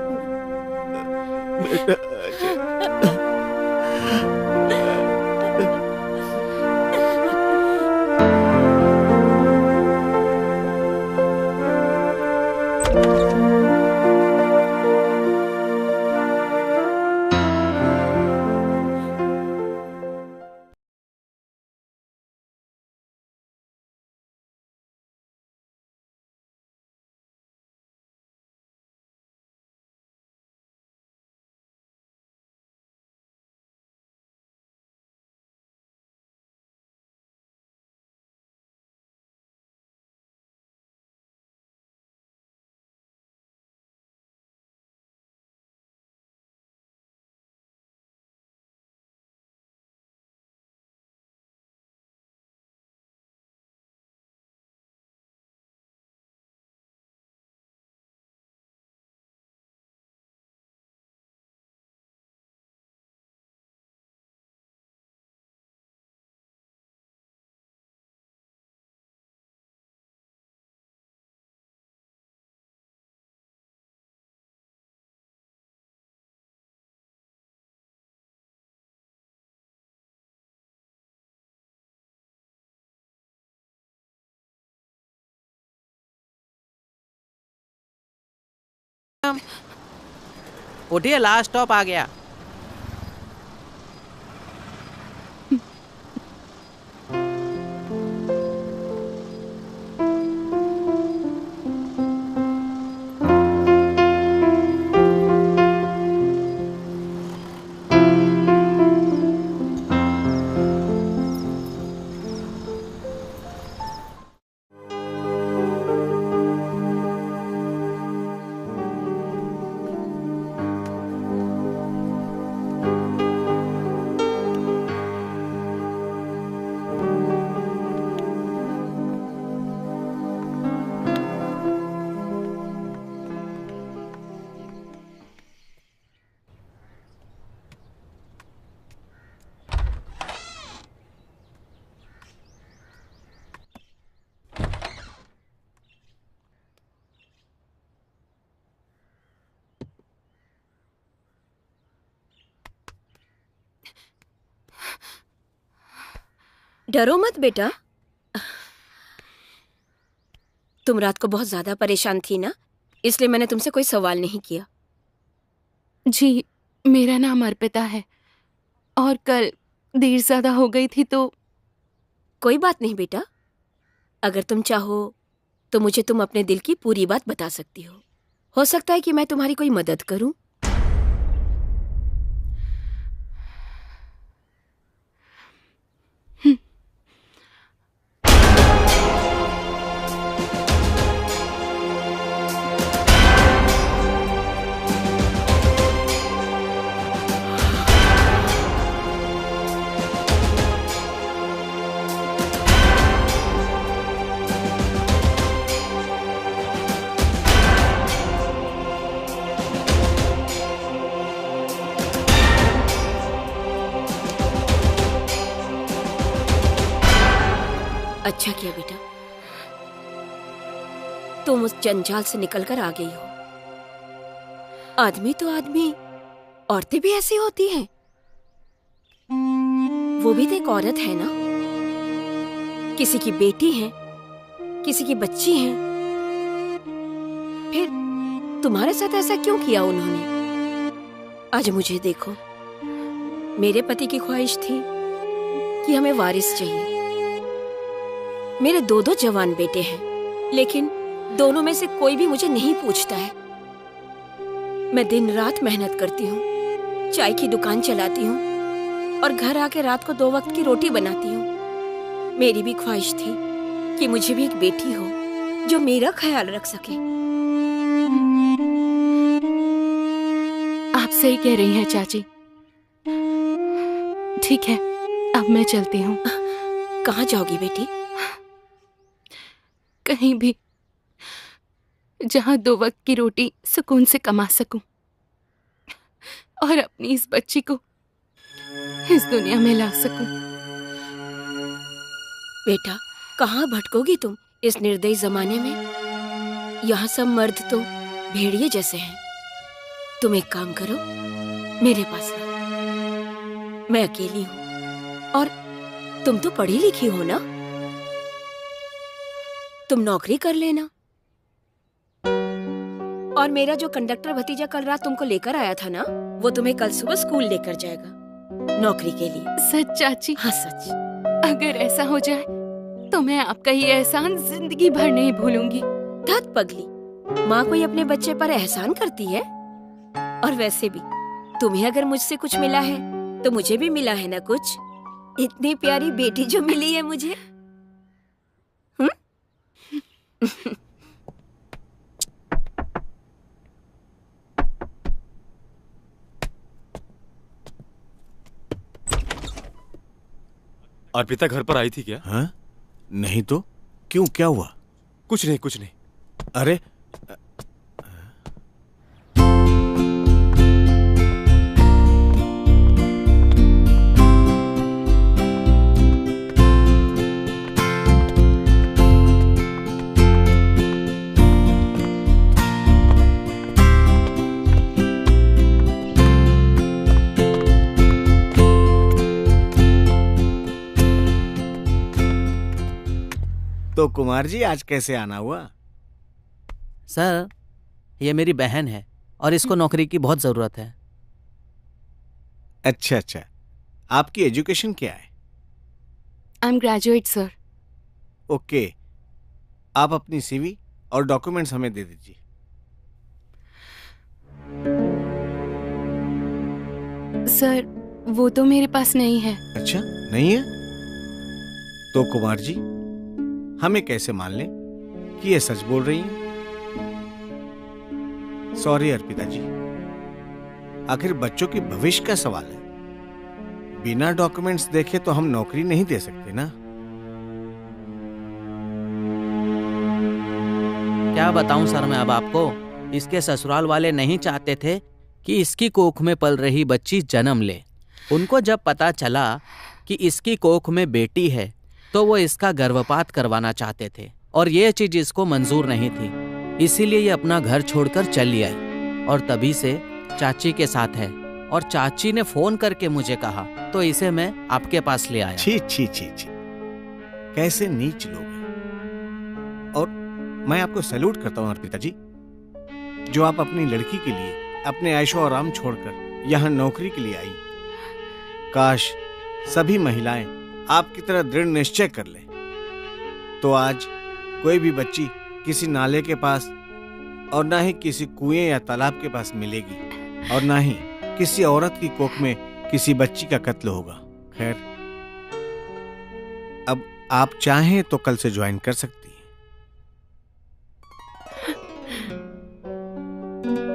J: उठिए, लास्ट स्टॉप आ गया।
G: डरो मत बेटा। तुम रात को बहुत ज्यादा परेशान थी ना, इसलिए मैंने तुमसे कोई सवाल नहीं किया।
C: जी, मेरा नाम अर्पिता है और कल देर ज्यादा हो गई थी तो।
G: कोई बात नहीं बेटा, अगर तुम चाहो तो मुझे तुम अपने दिल की पूरी बात बता सकती हो सकता है कि मैं तुम्हारी कोई मदद करूं। अच्छा किया बेटा, तुम उस जंजाल से निकलकर आ गई हो। आदमी तो आदमी, औरतें भी ऐसी होती हैं। वो भी तो एक औरत है ना, किसी की बेटी है, किसी की बच्ची है। फिर तुम्हारे साथ ऐसा क्यों किया उन्होंने? आज मुझे देखो, मेरे पति की ख्वाहिश थी कि हमें वारिस चाहिए। मेरे दो जवान बेटे हैं, लेकिन दोनों में से कोई भी मुझे नहीं पूछता है। मैं दिन रात मेहनत करती हूँ, चाय की दुकान चलाती हूँ और घर आके रात को 2 वक्त की रोटी बनाती हूँ। मेरी भी ख्वाहिश थी कि मुझे भी एक बेटी हो जो मेरा ख्याल रख सके।
C: आप सही कह रही हैं चाची। ठीक है, अब मैं चलती हूँ।
G: कहाँ जाओगी बेटी?
C: कहीं भी जहाँ 2 वक्त की रोटी सुकून से कमा सकूं और अपनी इस बच्ची को इस दुनिया में ला सकूं।
G: बेटा, कहाँ भटकोगी तुम इस निर्दयी जमाने में? यहाँ सब मर्द तो भेड़िए जैसे हैं। तुम एक काम करो, मेरे पास रहो। मैं अकेली हूँ और तुम तो पढ़ी लिखी हो ना, तुम नौकरी कर लेना। और मेरा जो कंडक्टर भतीजा कल रात तुमको लेकर आया था ना, वो तुम्हें कल सुबह स्कूल लेकर जाएगा नौकरी के लिए।
C: सच चाची?
G: हाँ सच।
C: अगर ऐसा हो जाए तो मैं आपका ये एहसान जिंदगी भर नहीं भूलूंगी।
G: धत पगली, माँ कोई अपने बच्चे पर एहसान करती है? और वैसे भी तुम्हें अगर मुझसे कुछ मिला है तो मुझे भी मिला है ना कुछ। इतनी प्यारी बेटी जो मिली है मुझे।
D: अर्पिता घर पर आई थी क्या?
B: हाँ? नहीं तो क्यों, क्या हुआ?
D: कुछ नहीं, कुछ नहीं।
B: अरे तो कुमार जी आज कैसे आना हुआ?
J: सर, ये मेरी बहन है और इसको नौकरी की बहुत जरूरत है।
B: अच्छा अच्छा, आपकी एजुकेशन क्या है?
C: I am graduate sir.
B: Okay, आप अपनी सीवी और डॉक्यूमेंट्स हमें दे दीजिए।
C: सर वो तो मेरे पास नहीं है।
B: अच्छा, नहीं है? तो कुमार जी हमें कैसे मान लें कि ये सच बोल रही हैं? सॉरी अर्पिता जी, आखिर बच्चों के भविष्य का सवाल है। बिना डॉक्यूमेंट्स देखे तो हम नौकरी नहीं दे सकते ना।
J: क्या बताऊं सर मैं अब आपको, इसके ससुराल वाले नहीं चाहते थे कि इसकी कोख में पल रही बच्ची जन्म ले। उनको जब पता चला कि इसकी कोख में बेटी है तो वो इसका गर्भपात करवाना चाहते थे और ये चीज इसको मंजूर नहीं थी। इसीलिए ये अपना घर छोड़कर चली आई और तभी से चाची के साथ है। और चाची ने फोन करके मुझे कहा तो इसे मैं आपके पास ले आया।
B: छी छी छी छी, कैसे नीच लोग हैं। और मैं आपको सैल्यूट करता हूं अर्पिता जी, जो आप अपनी लड़की के लिए अपने ऐशो आराम छोड़कर यहाँ नौकरी के लिए आई। काश सभी महिलाएं आपकी तरह दृढ़ निश्चय कर ले, तो आज कोई भी बच्ची किसी नाले के पास और ना ही किसी कुएं या तालाब के पास मिलेगी और ना ही किसी औरत की कोख में किसी बच्ची का कत्ल होगा। खैर, अब आप चाहें तो कल से ज्वाइन कर सकती हैं।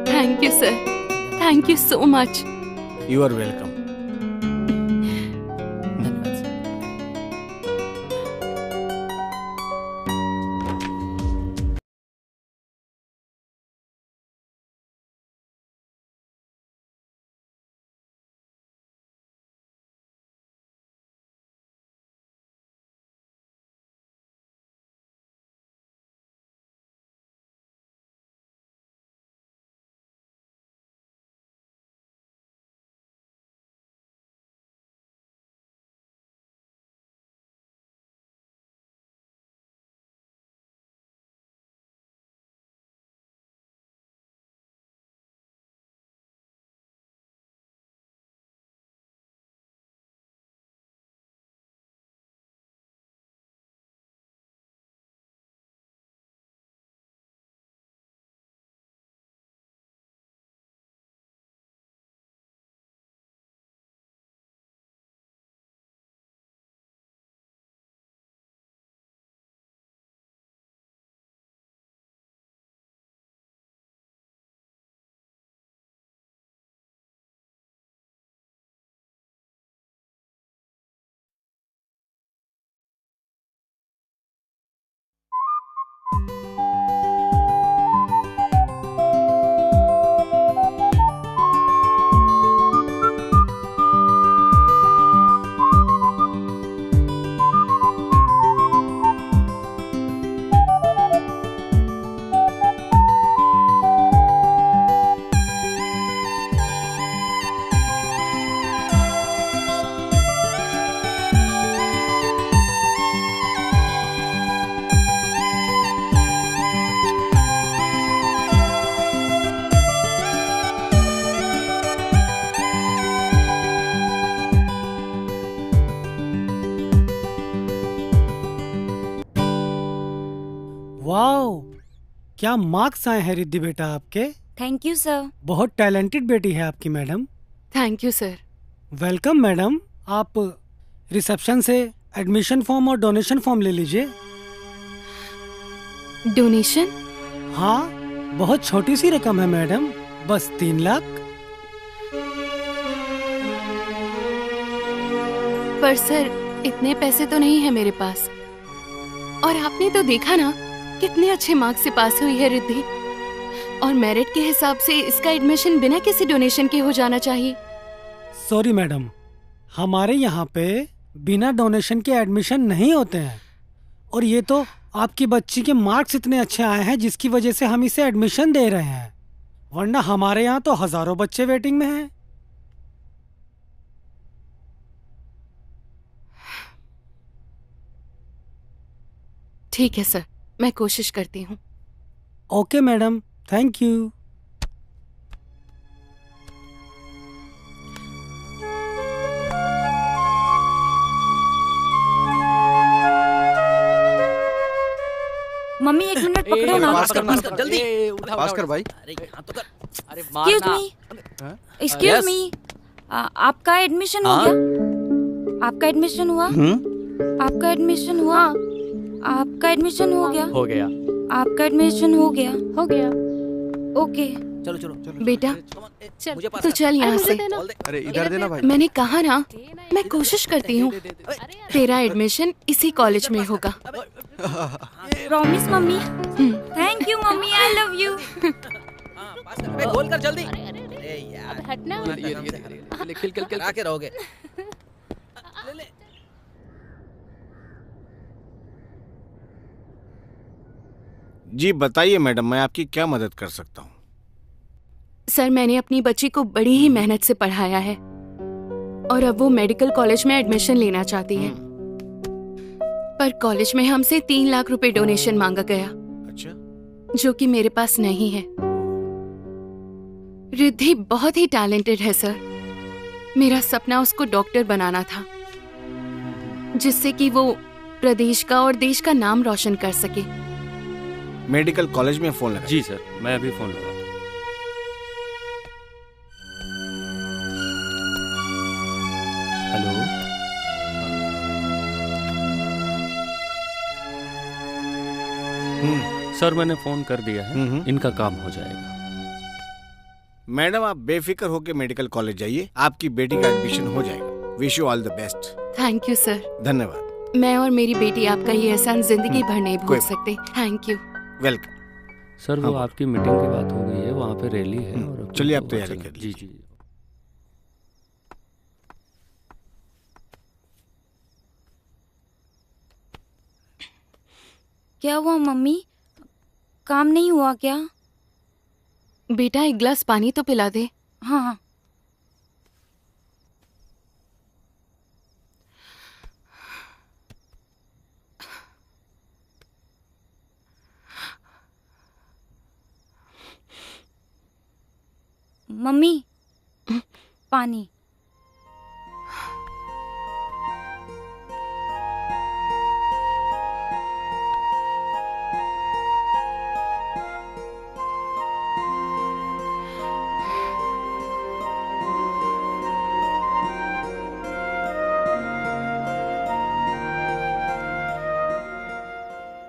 C: Thank you sir, thank you so much.
B: You are welcome.
K: क्या मार्क्स आए हैं रिद्धि बेटा आपके?
E: Thank you sir.
K: बहुत टैलेंटेड बेटी है आपकी madam.
C: Thank you sir.
K: Welcome madam. आप रिसेप्शन से एडमिशन फॉर्म और डोनेशन फॉर्म ले लीजिए।
C: डोनेशन?
K: हाँ, बहुत छोटी सी रकम है मैडम, बस 3 लाख।
C: पर सर इतने पैसे तो नहीं है मेरे पास। और आपने तो देखा ना कितने अच्छे मार्क्स से पास हुई है रिद्धि, और मेरिट के हिसाब से इसका एडमिशन बिना किसी डोनेशन के हो जाना चाहिए।
K: सॉरी मैडम, हमारे यहाँ पे बिना डोनेशन के एडमिशन नहीं होते हैं। और ये तो आपकी बच्ची के मार्क्स इतने अच्छे आए हैं जिसकी वजह से हम इसे एडमिशन दे रहे हैं, वरना हमारे यहाँ तो हजारों बच्चे वेटिंग में हैं।
C: ठीक है सर, मैं कोशिश करती हूँ।
K: Okay madam, thank you.
E: Mummy 1 minute पकड़ो ना।
J: जल्दी
B: पास कर भाई।
E: एक्सक्यूज मी, एक्सक्यूज मी, आपका एडमिशन हो गया? आपका एडमिशन हुआ? आपका एडमिशन हुआ? आपका एडमिशन हो गया?
J: हो गया।
E: आपका एडमिशन हो गया?
I: हो गया।
E: ओके।
J: चलो चलो चलो
C: बेटा
I: चल
C: तो चल यहाँ से।
B: अरे इधर देना भाई।
C: मैंने कहा ना, मैं कोशिश करती हूँ। तेरा एडमिशन इसी कॉलेज में होगा।
E: Promise mummy. Thank you mummy, I love you.
J: बोल कर जल्दी।
I: अरे यार हटना।
J: खिल आके रहोगे।
B: जी बताइए मैडम, मैं आपकी क्या मदद कर सकता हूँ?
C: सर मैंने अपनी बच्ची को बड़ी ही मेहनत से पढ़ाया है और अब वो मेडिकल कॉलेज में एडमिशन लेना चाहती है, पर कॉलेज में हमसे 3 लाख रुपए डोनेशन मांगा गया।
B: अच्छा।
C: जो कि मेरे पास नहीं है। रिद्धि बहुत ही टैलेंटेड है सर। मेरा सपना उसको डॉक्टर बनाना था, जिससे कि वो प्रदेश का और देश का नाम रोशन कर सके।
B: मेडिकल कॉलेज में फोन लगा।
D: जी सर, मैं अभी फोन लगाता हूँ। हेलो। सर मैंने फोन कर दिया है, इनका काम हो जाएगा।
B: मैडम आप बेफिक्र होकर मेडिकल कॉलेज जाइए, आपकी बेटी का एडमिशन हो जाएगा। Wish you all the best.
C: Thank you sir.
B: धन्यवाद।
C: मैं और मेरी बेटी आपका ये एहसान जिंदगी भर नहीं भूल सकते। Thank you.
B: वेलकम।
D: सर वो आपकी मीटिंग की बात हो गई है, वहाँ पे रैली है और
B: चलिए आप तैयारी कर
D: लीजिए। जी।
E: क्या हुआ मम्मी, काम नहीं हुआ क्या?
C: बेटा 1 गिलास पानी तो पिला दे।
E: हाँ हाँ। मम्मी पानी।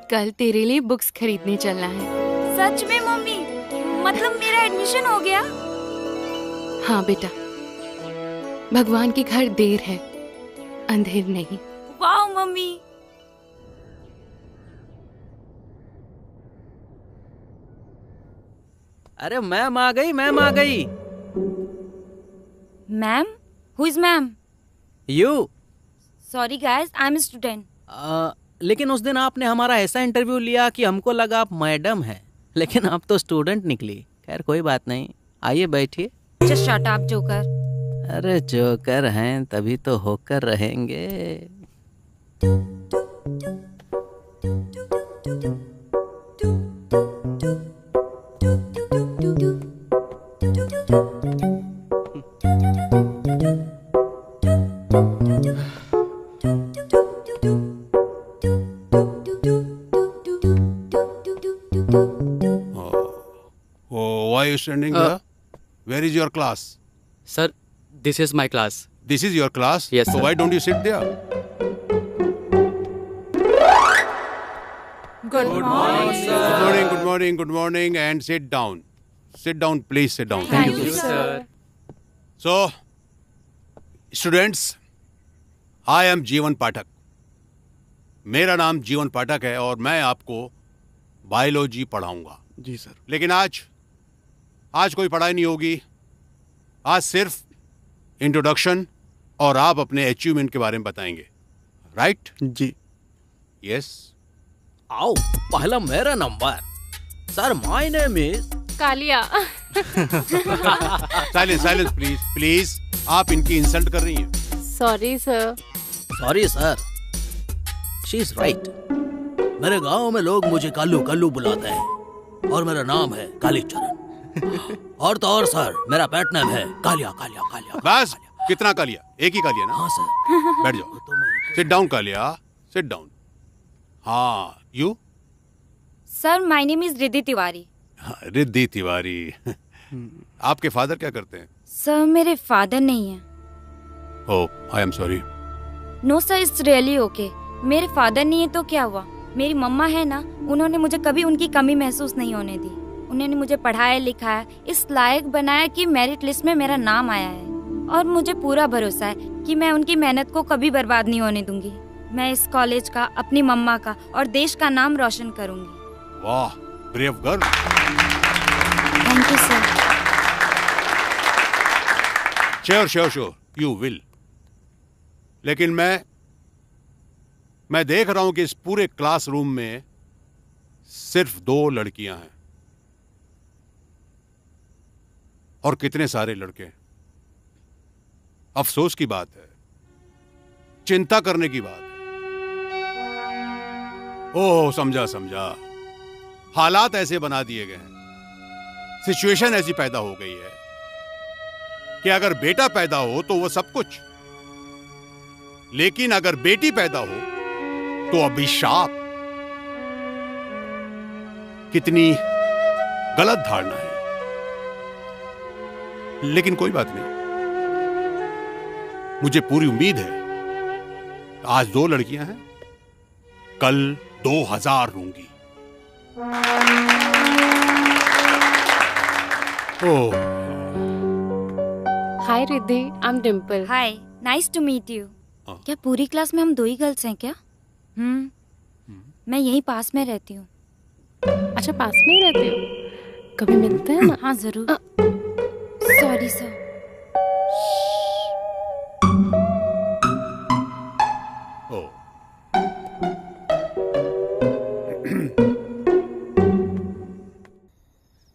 C: कल तेरे लिए बुक्स खरीदने चलना है।
E: सच में मम्मी? मतलब मेरा एडमिशन हो गया?
C: हाँ बेटा, भगवान के घर देर है, अंधेर नहीं।
E: वाह मम्मी।
J: अरे मैम आ गई, मैम आ गई।
E: Ma'am? Who is ma'am?
J: You.
E: Sorry guys, I am student.
J: लेकिन उस दिन आपने हमारा ऐसा इंटरव्यू लिया कि हमको लगा आप मैडम हैं, लेकिन आप तो स्टूडेंट निकली। खैर कोई बात नहीं, आइए बैठिए।
E: Just shut up joker.
J: अरे जोकर हैं तभी तो होकर रहेंगे।
L: standing here? Where is your class?
M: Sir, this is my class.
L: This is your class?
M: Yes,
L: So
M: sir.
L: why don't you sit there?
E: Good morning
L: Good morning, good morning, good morning, and sit down. Sit down, please sit down.
E: Thank you, sir.
L: So, students, I am जीवन पाठक. मेरा नाम जीवन पाठक है और मैं आपको biology पढ़ाऊंगा.
B: जी sir.
L: लेकिन आज कोई पढ़ाई नहीं होगी. आज सिर्फ इंट्रोडक्शन और आप अपने अचीवमेंट के बारे में बताएंगे. राइट?
B: जी.
L: यस.
J: आओ, पहला मेरा number. Sir, my name is
I: Kalia.
L: Silence please. आप इनकी इंसल्ट कर रही हैं.
I: Sorry sir.
J: Sorry sir. She is right. मेरे गांव में लोग मुझे कालू कालू बुलाते हैं और मेरा नाम है कालीचरण. और तो और सर, मेरा पेट नेम है कालिया कालिया कालिया.
L: बस, कितना कालिया? एक ही कालिया ना?
J: हाँ सर.
L: बैठ जाओ. Sit down Kaliya, sit down. हाँ, you?
E: Sir, my name is Riddhi Tiwari.
L: Riddhi Tiwari. आपके फादर क्या करते हैं?
E: सर, मेरे फादर नहीं है.
L: Oh, I am sorry.
E: No sir, it's really okay. मेरे फादर नहीं है तो क्या हुआ? मेरी मम्मा है ना, उन्होंने मुझे कभी उनकी कमी महसूस नहीं होने दी. उन्होंने मुझे पढ़ाया लिखाया, इस लायक बनाया कि मेरिट लिस्ट में मेरा नाम आया है. और मुझे पूरा भरोसा है कि मैं उनकी मेहनत को कभी बर्बाद नहीं होने दूंगी. मैं इस कॉलेज का, अपनी मम्मा का और देश का नाम रोशन करूंगी.
L: वाह, brave girl.
E: Thank you sir.
L: Sure, you will. लेकिन मैं देख रहा हूं कि इस पूरे क्लासरूम में सिर्फ 2 लड़कियां हैं और कितने सारे लड़के. अफसोस की बात है, चिंता करने की बात है. ओह, समझा. हालात ऐसे बना दिए गए हैं, सिचुएशन ऐसी पैदा हो गई है कि अगर बेटा पैदा हो तो वो सब कुछ, लेकिन अगर बेटी पैदा हो तो अभिशाप. कितनी गलत धारणा है. लेकिन कोई बात नहीं, मुझे पूरी उम्मीद है. आज 2 लड़कियां हैं, कल 2000 होंगी. Oh.
I: Hi Riddhi, I am Dimple.
E: Hi, nice to meet you. क्या पूरी क्लास में हम 2 ही गर्ल्स हैं क्या? मैं यहीं पास में रहती हूँ.
I: अच्छा, पास में ही रहते हो? कभी मिलते हैं ना?
E: हाँ जरूर. Sorry sir.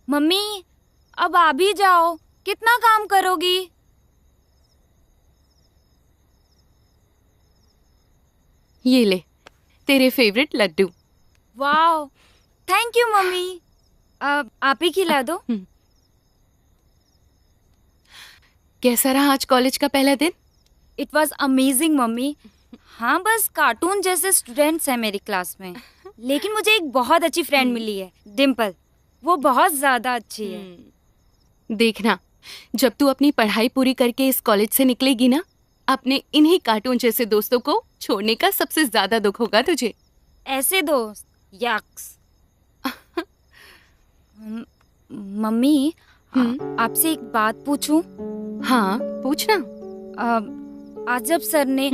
E: मम्मी, अब आ भी जाओ. कितना काम करोगी?
C: ये ले, तेरे favourite laddoo.
E: Wow, thank you mummy. अब आप ही खिला दो.
C: कैसा रहा आज कॉलेज का पहला दिन?
E: It was amazing mummy. हाँ, बस कार्टून जैसे स्टूडेंट्स हैं मेरी क्लास में. लेकिन मुझे एक बहुत अच्छी फ्रेंड मिली है, डिम्पल. वो बहुत ज्यादा अच्छी है.
C: देखना, जब तू अपनी पढ़ाई पूरी करके इस कॉलेज से निकलेगी ना, अपने इन्हीं कार्टून जैसे दोस्तों को छोड़ने का सबसे ज्यादा दुख होगा तुझे.
E: ऐसे दोस्त, यक्स. मम्मी, आपसे एक बात पूछूं?
C: हाँ, पूछना.
E: आज जब सर ने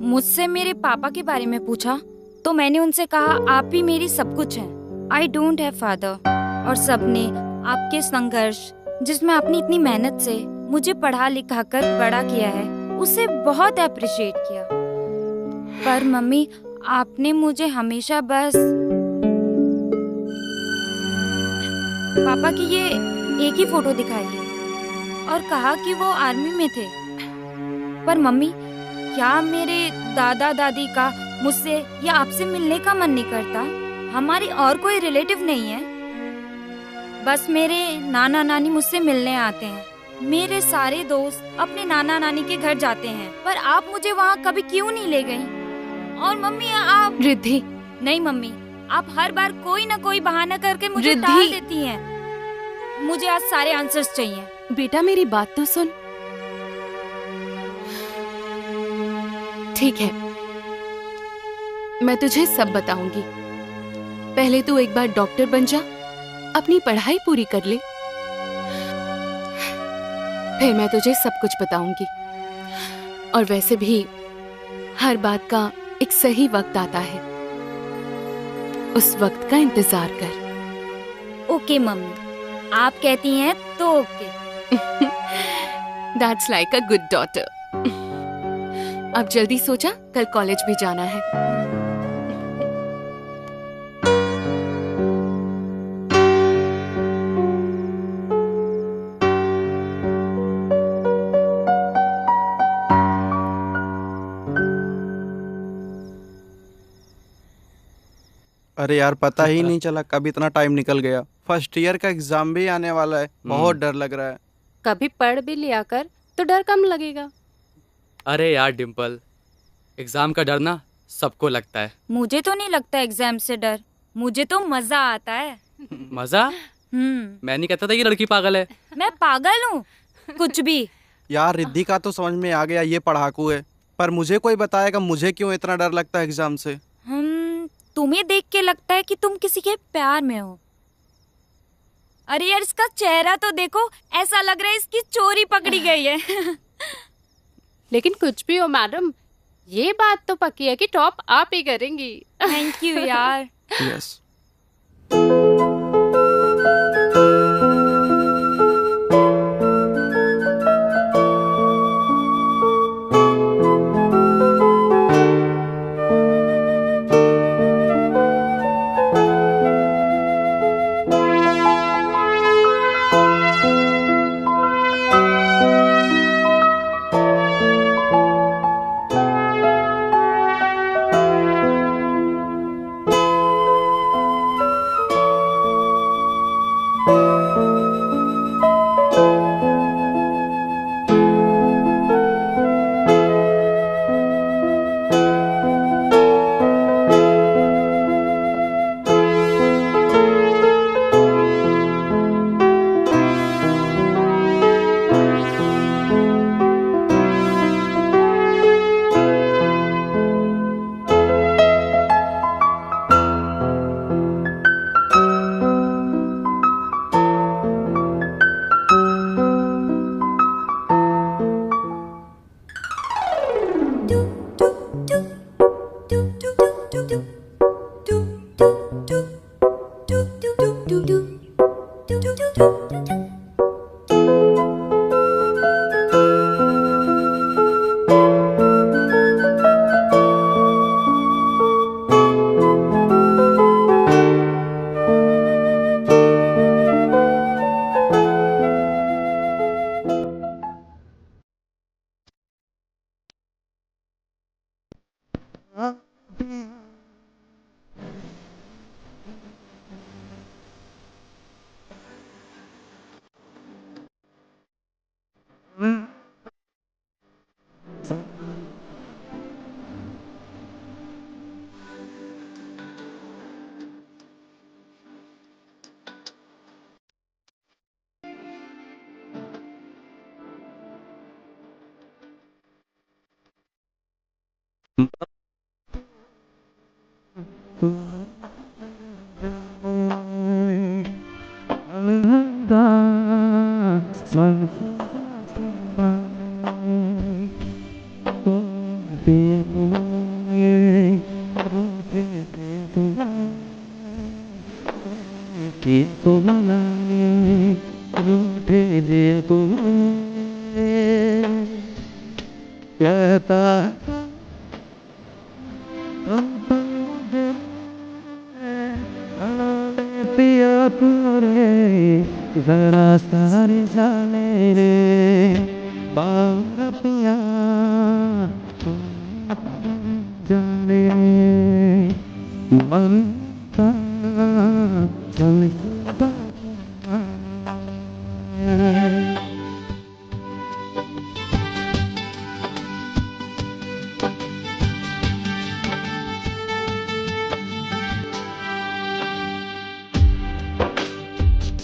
E: मुझसे मेरे पापा के बारे में पूछा तो मैंने उनसे कहा आप ही मेरी सब कुछ हैं. I don't have father. और सबने आपके संघर्ष, जिसमें आपने इतनी मेहनत से मुझे पढ़ा लिखा कर बड़ा किया है, उसे बहुत अप्रिशिएट किया. पर मम्मी, आपने मुझे हमेशा बस पापा की ये एक ही फोटो दिखाई है और कहा कि वो आर्मी में थे. पर मम्मी, क्या मेरे दादा दादी का मुझसे या आपसे मिलने का मन नहीं करता? हमारी और कोई रिलेटिव नहीं है. बस मेरे नाना नानी मुझसे मिलने आते हैं. मेरे सारे दोस्त अपने नाना नानी के घर जाते हैं, पर आप मुझे वहाँ कभी क्यों नहीं ले गई? और मम्मी, आप...
C: रिद्धि.
E: नहीं मम्मी, आप हर बार कोई ना कोई बहाना करके मुझे टाल देती हैं. मुझे आज सारे आंसर्स चाहिए।
C: बेटा मेरी बात तो सुन। ठीक है, मैं तुझे सब बताऊंगी। पहले तू एक बार डॉक्टर बन जा, अपनी पढ़ाई पूरी कर ले, फिर मैं तुझे सब कुछ बताऊंगी। और वैसे भी हर बात का एक सही वक्त आता है, उस वक्त का इंतजार कर।
E: ओके मम्मी, आप कहती हैं तो okay.
C: That's like a good daughter. अब जल्दी सो जा, कल कॉलेज भी जाना है।
N: अरे यार, पता ही नहीं चला कब इतना टाइम निकल गया। फर्स्ट ईयर का एग्जाम भी आने वाला है, बहुत डर लग रहा है।
I: कभी पढ़ भी लिया कर तो डर कम लगेगा।
M: अरे यार डिम्पल, एग्जाम का डर ना सबको लगता है।
E: मुझे तो नहीं लगता एग्जाम से डर, मुझे तो मजा आता है।
M: मजा? मैं नहीं कहता था कि लड़की पागल है।
E: मैं पागल हूँ? कुछ भी।
N: यार रिद्धि का तो समझ में आ गया, ये पढ़ाकू है, पर मुझे कोई बताएगा मुझे क्यों इतना डर लगता है एग्जाम से।
E: तुम्हें देख के लगता है कि तुम किसी के प्यार में हो। अरे यार, इसका चेहरा तो देखो, ऐसा लग रहा है इसकी चोरी पकड़ी गई है।
I: लेकिन कुछ भी हो मैडम, ये बात तो पक्की है कि टॉप आप ही करेंगी।
E: थैंक यू यार।
N: यस।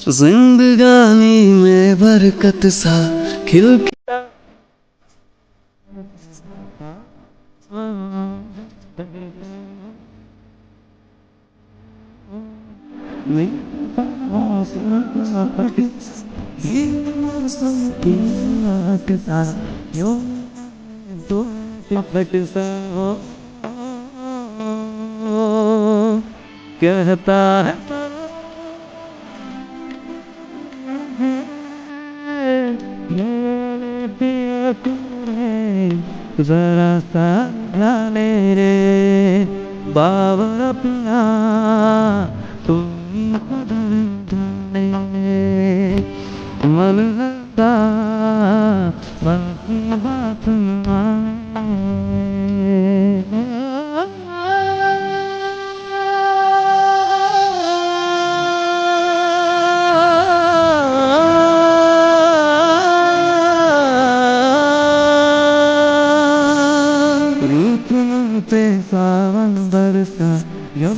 O: जिंदगानी में बरकत सा खिल कहता है जरा सा ले रे बाबर अपना तुम मन लगा मन की बात पे सावन बरसा जब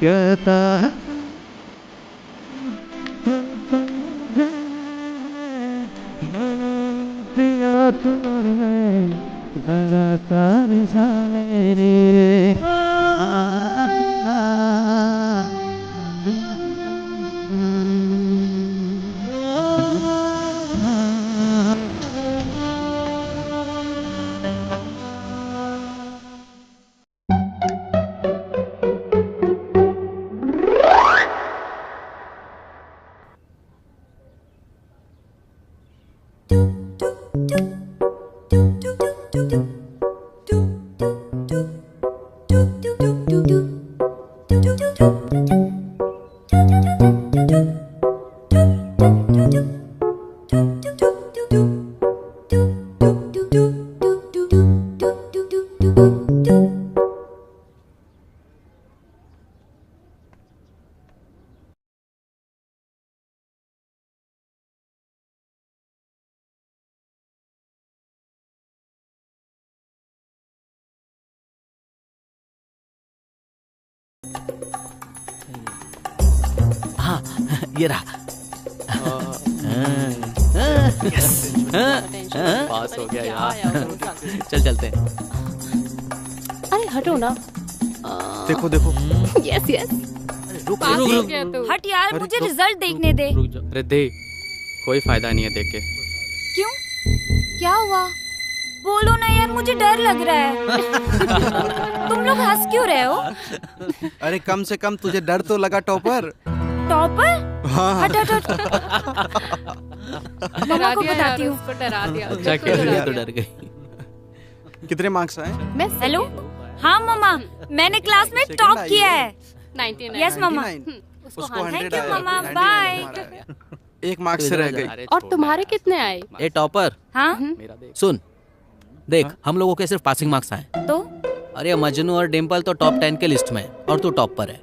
O: कहता है हाँ ये रहा
M: पास हो गया यार।
J: चल चलते हैं।
I: अरे हटो ना।
B: देखो देखो।
I: Yes yes.
E: हट यार, मुझे रिजल्ट देखने दे।
M: रिद्धि, कोई फायदा नहीं है देख के।
E: क्यों, क्या हुआ? बोलो ना यार, मुझे डर लग रहा है। तुम लोग हंस क्यों रहे हो?
N: अरे कम से कम तुझे डर तो लगा टॉपर।
E: टॉपर?
N: हाँ।
E: हट हट हट। मम्मा को बताती हूँ।
I: डरा दिया।
J: अच्छा खेल तो डर गई।
N: कितने मार्क्स आए?
E: हेलो, हाँ मम्मा, मैंने क्लास में टॉप किया है।
I: 99।
E: यस मम्मा।
N: उसको 100
E: थैंक यू
N: आया।
E: मम्मा, बाय।
N: एक मार्क्स से रह गई।
I: और तुम्हारे कितने आए?
J: ए टॉपर,
E: हाँ
J: सुन देख, हम लोगों के सिर्फ पासिंग मार्क्स आए
E: तो?
J: अरे मजनू और डिम्पल तो टॉप 10 के लिस्ट में और तू टॉप पर है।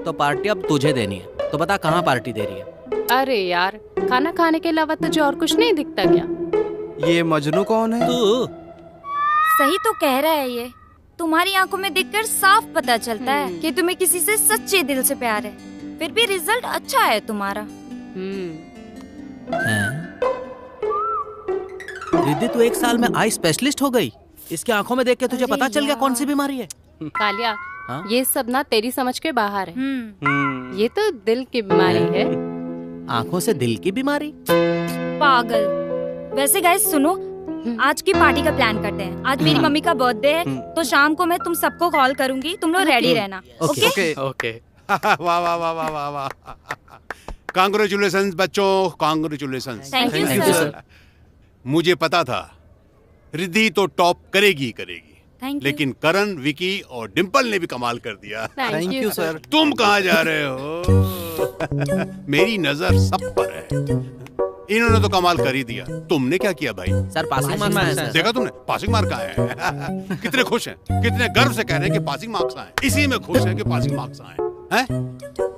J: तो पार्टी अब तुझे देनी है, तो बता कहाँ पार्टी दे रही है?
I: अरे यार, खाना खाने के अलावा तुझे और कुछ नहीं दिखता क्या?
N: ये मजनू कौन है?
J: तू
E: सही तो कह रहा है ये। तुम्हारी आंखों में देखकर साफ पता चलता है कि तुम्हें किसी से सच्चे दिल से प्यार है। फिर भी रिजल्ट अच्छा है तुम्हारा।
J: रिद्धि, तू 1 साल में आई स्पेशलिस्ट हो गई। इसके आंखों में देख के तुझे पता चल गया कौन सी बीमारी है।
I: कालिया,
J: हाँ?
I: ये सब ना तेरी समझ के बाहर है। ये तो दिल की बीमारी है।
J: आंखों से दिल की बीमारी?
E: पागल। वैसे गाइस सुनो, आज की पार्टी का प्लान करते हैं। आज मेरी मम्मी का बर्थडे है, तो शाम को मैं तुम सबको कॉल करूंगी। तुम लोग रेडी रहना। Okay
L: okay. वाह वाह वाह वाह वाह वाह। कांग्रेचुलेशंस बच्चों, कांग्रेचुलेशंस।
E: Thank you sir.
L: मुझे पता था रिद्धि तो टॉप करेगी करेगी,
E: थैंक यू।
L: लेकिन करण, विकी और डिम्पल ने भी कमाल कर दिया।
N: Thank you sir.
L: तुम कहाँ जा रहे हो? मेरी नजर सब पर है। इन्होंने तो कमाल कर ही दिया। तुमने क्या किया भाई?
J: सर पासिंग मार्क्स आए सर।
L: देखा तुमने पासिंग मार्क आए हैं। कितने खुश हैं, कितने गर्व से कह रहे हैं कि पासिंग मार्क्स आए। इसी में खुश हैं कि पासिंग मार्क्स आए हैं।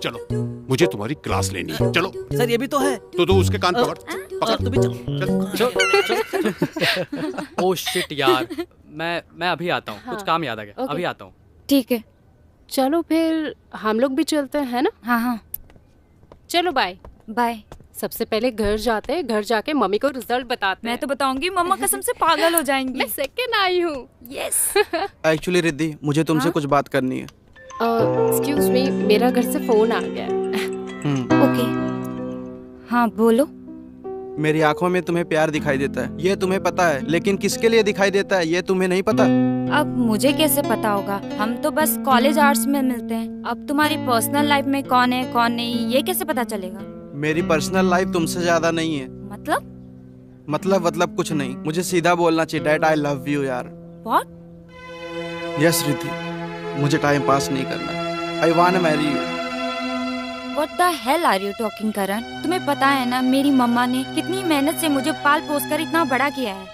L: चलो मुझे तुम्हारी क्लास लेनी है, चलो।
J: सर ये भी तो है।
L: तो उसके कान पकड़
J: तू भी चल।
M: ओह शिट यार, मैं अभी आता हूँ। कुछ काम याद आ गया, अभी आता हूँ।
I: ठीक है, चलो फिर हम लोग भी चलते हैं ना।
E: हाँ हाँ
I: चलो बाय
E: बाय।
I: सबसे पहले घर जाते हैं, घर जाके मम्मी को रिजल्ट बताते हैं।
E: मैं तो बताऊंगी, मम्मा कसम से पागल हो जाएंगी।
I: मैं सेकंड आई हूँ।
E: यस।
N: एक्चुअली रिद्धि, मुझे तुमसे कुछ बात करनी है।
I: एक्सक्यूज मी, मेरा घर से फोन आ गया है।
E: ओके हाँ बोलो।
N: मेरी आंखों में तुम्हें प्यार दिखाई देता है, ये तुम्हें पता है, लेकिन किसके लिए दिखाई देता है ये तुम्हें नहीं पता।
E: अब मुझे कैसे पता होगा? हम तो बस कॉलेज आवर्स में मिलते हैं। अब तुम्हारी पर्सनल लाइफ में कौन है कौन नहीं ये कैसे पता चलेगा?
N: मेरी पर्सनल लाइफ तुमसे ज्यादा नहीं है। मतलब कुछ नहीं, मुझे सीधा बोलना चाहिए। डैड आई लव यू यार।
E: व्हाट?
N: यस रिद्धि, मुझे टाइम पास नहीं करना। I want to marry you.
E: What the hell are you talking Karan? तुम्हें पता है ना मेरी मम्मा ने कितनी मेहनत से मुझे पाल पोस कर इतना बड़ा किया है,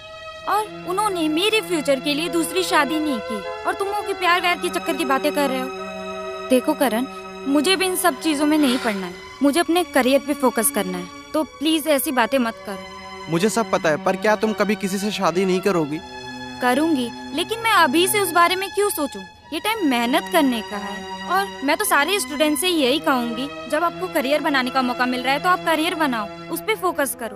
E: और उन्होंने मेरे फ्यूचर के लिए दूसरी शादी नहीं की, और तुम लोग के प्यार व्यार के चक्कर की बातें कर रहे हो। देखो करण, मुझे भी इन सब चीजों में नहीं पड़ना है, मुझे अपने करियर पे फोकस करना है, तो प्लीज ऐसी बातें मत करो।
N: मुझे सब पता है, पर क्या तुम कभी किसी से शादी नहीं करोगी?
E: करूंगी, लेकिन मैं अभी से उस बारे में क्यों सोचूं? ये टाइम मेहनत करने का है, और मैं तो सारे स्टूडेंट से यही कहूंगी, जब आपको करियर बनाने का मौका मिल रहा है तो आप करियर बनाओ, उस पे फोकस करो।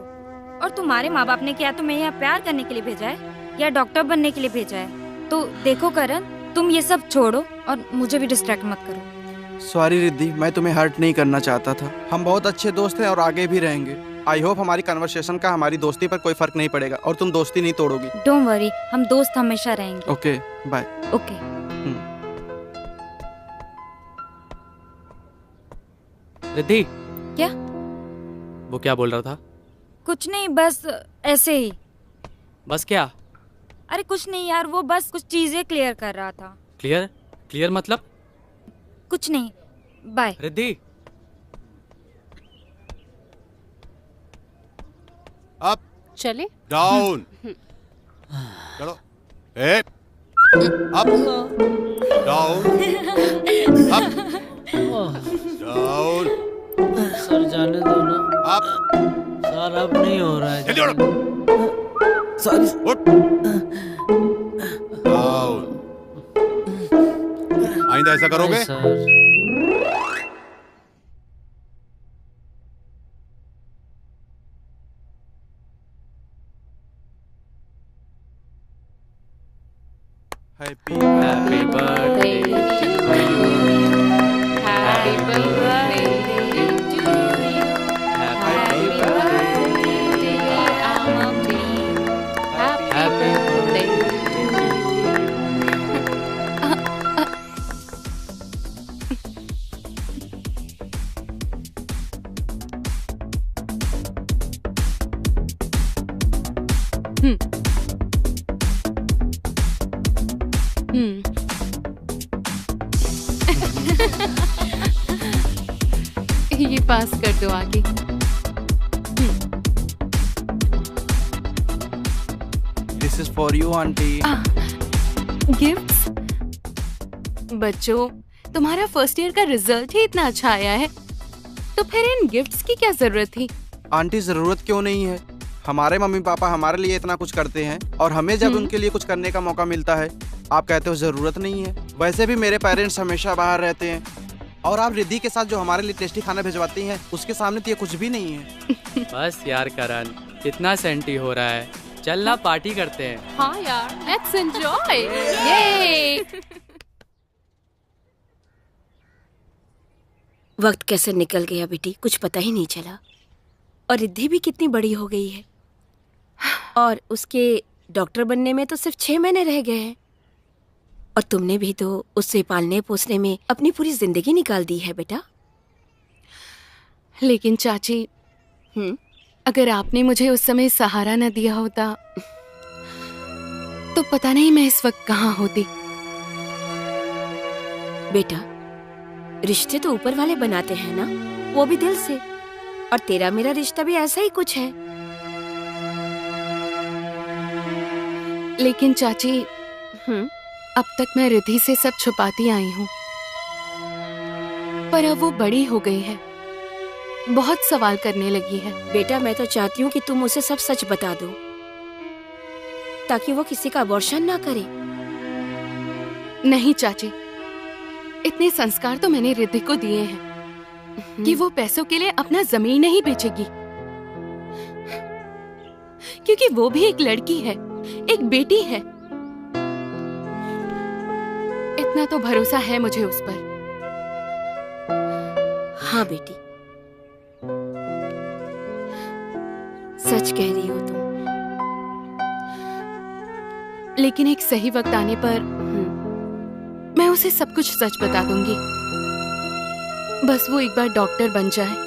E: और तुम्हारे माँ बाप ने क्या तुम्हें यहाँ प्यार करने के लिए भेजा है या डॉक्टर बनने के लिए भेजा है? तो देखो करण, तुम ये सब छोड़ो और मुझे भी डिस्ट्रैक्ट मत करो।
N: सॉरी रिद्धि, मैं तुम्हें हर्ट नहीं करना चाहता था। हम बहुत अच्छे दोस्त हैं और आगे भी रहेंगे। आई होप हमारी कन्वर्सेशन का हमारी दोस्ती पर कोई फर्क नहीं पड़ेगा और तुम दोस्ती नहीं तोड़ोगी।
E: डोंट वरी, हम दोस्त हमेशा रहेंगे।
N: Okay bye.
E: ओके।
M: रिद्धि,
E: क्या?
M: वो क्या बोल रहा था?
E: कुछ नहीं, बस ऐसे ही।
M: बस क्या?
E: अरे कुछ नहीं यार, वो बस कुछ चीजें क्लियर कर रहा था।
M: क्लियर मतलब?
E: कुछ नहीं, बाय।
M: रिद्धि,
L: अप
I: चले
L: डाउन, चलो। Up down, up down.
H: Sir जाने दो ना।
L: अप
H: सर अब नहीं हो रहा है।
L: जल्दी उठ।
H: सॉरी।
L: उठ। डाउन। आइंदा ऐसा करोगे?
H: Sir
N: happy
I: birthday to you, happy birthday to you, happy birthday अमंगी, हैप्पी बर्थडे टू ये पास कर दो आगे।
N: This is for you aunty.
C: Gifts? बच्चों, तुम्हारा फर्स्ट ईयर का रिजल्ट ही इतना अच्छा आया है, तो फिर इन गिफ्ट्स की क्या जरूरत थी?
N: आंटी जरूरत क्यों नहीं है? हमारे मम्मी पापा हमारे लिए इतना कुछ करते हैं और हमें जब उनके लिए कुछ करने का मौका मिलता है आप कहते हो जरूरत नहीं है। वैसे भी मेरे पेरेंट्स हमेशा बाहर रहते हैं, और आप रिद्धि के साथ जो हमारे लिए टेस्टी खाना भिजवाती हैं उसके सामने तो ये कुछ भी नहीं है।
M: बस यार करण, कितना सेंटी हो रहा है, चल ना पार्टी करते हैं।
I: हाँ यार, लेट्स एंजॉय। ये
G: वक्त कैसे निकल गया बेटी, कुछ पता ही नहीं चला। और रिद्धि भी कितनी बड़ी हो गई है, और उसके डॉक्टर बनने में तो सिर्फ 6 महीने रह गए हैं, और तुमने भी तो उससे पालने पोसने में अपनी पूरी जिंदगी निकाल दी है बेटा।
C: लेकिन चाची, अगर आपने मुझे उस समय सहारा न दिया होता तो पता नहीं मैं इस वक्त कहाँ होती।
G: बेटा, रिश्ते तो ऊपर वाले बनाते हैं ना, वो भी दिल से। और तेरा मेरा रिश्ता भी ऐसा ही कुछ है।
C: लेकिन चाची, अब तक मैं रिद्धि से सब छुपाती आई हूँ, पर अब वो बड़ी हो गई है, बहुत सवाल करने लगी है।
G: बेटा, मैं तो चाहती हूँ कि तुम उसे सब सच बता दो, ताकि वो किसी का अबॉर्शन ना करे।
C: नहीं चाची, इतने संस्कार तो मैंने रिद्धि को दिए हैं कि वो पैसों के लिए अपना जमीन नहीं बेचेगी, क्योंकि वो भी एक लड़की है, एक बेटी है। इतना तो भरोसा है मुझे उस पर।
G: हाँ बेटी, सच कह रही हो तुम।
C: लेकिन एक सही वक्त आने पर मैं उसे सब कुछ सच बता दूंगी। बस वो एक बार डॉक्टर बन जाए।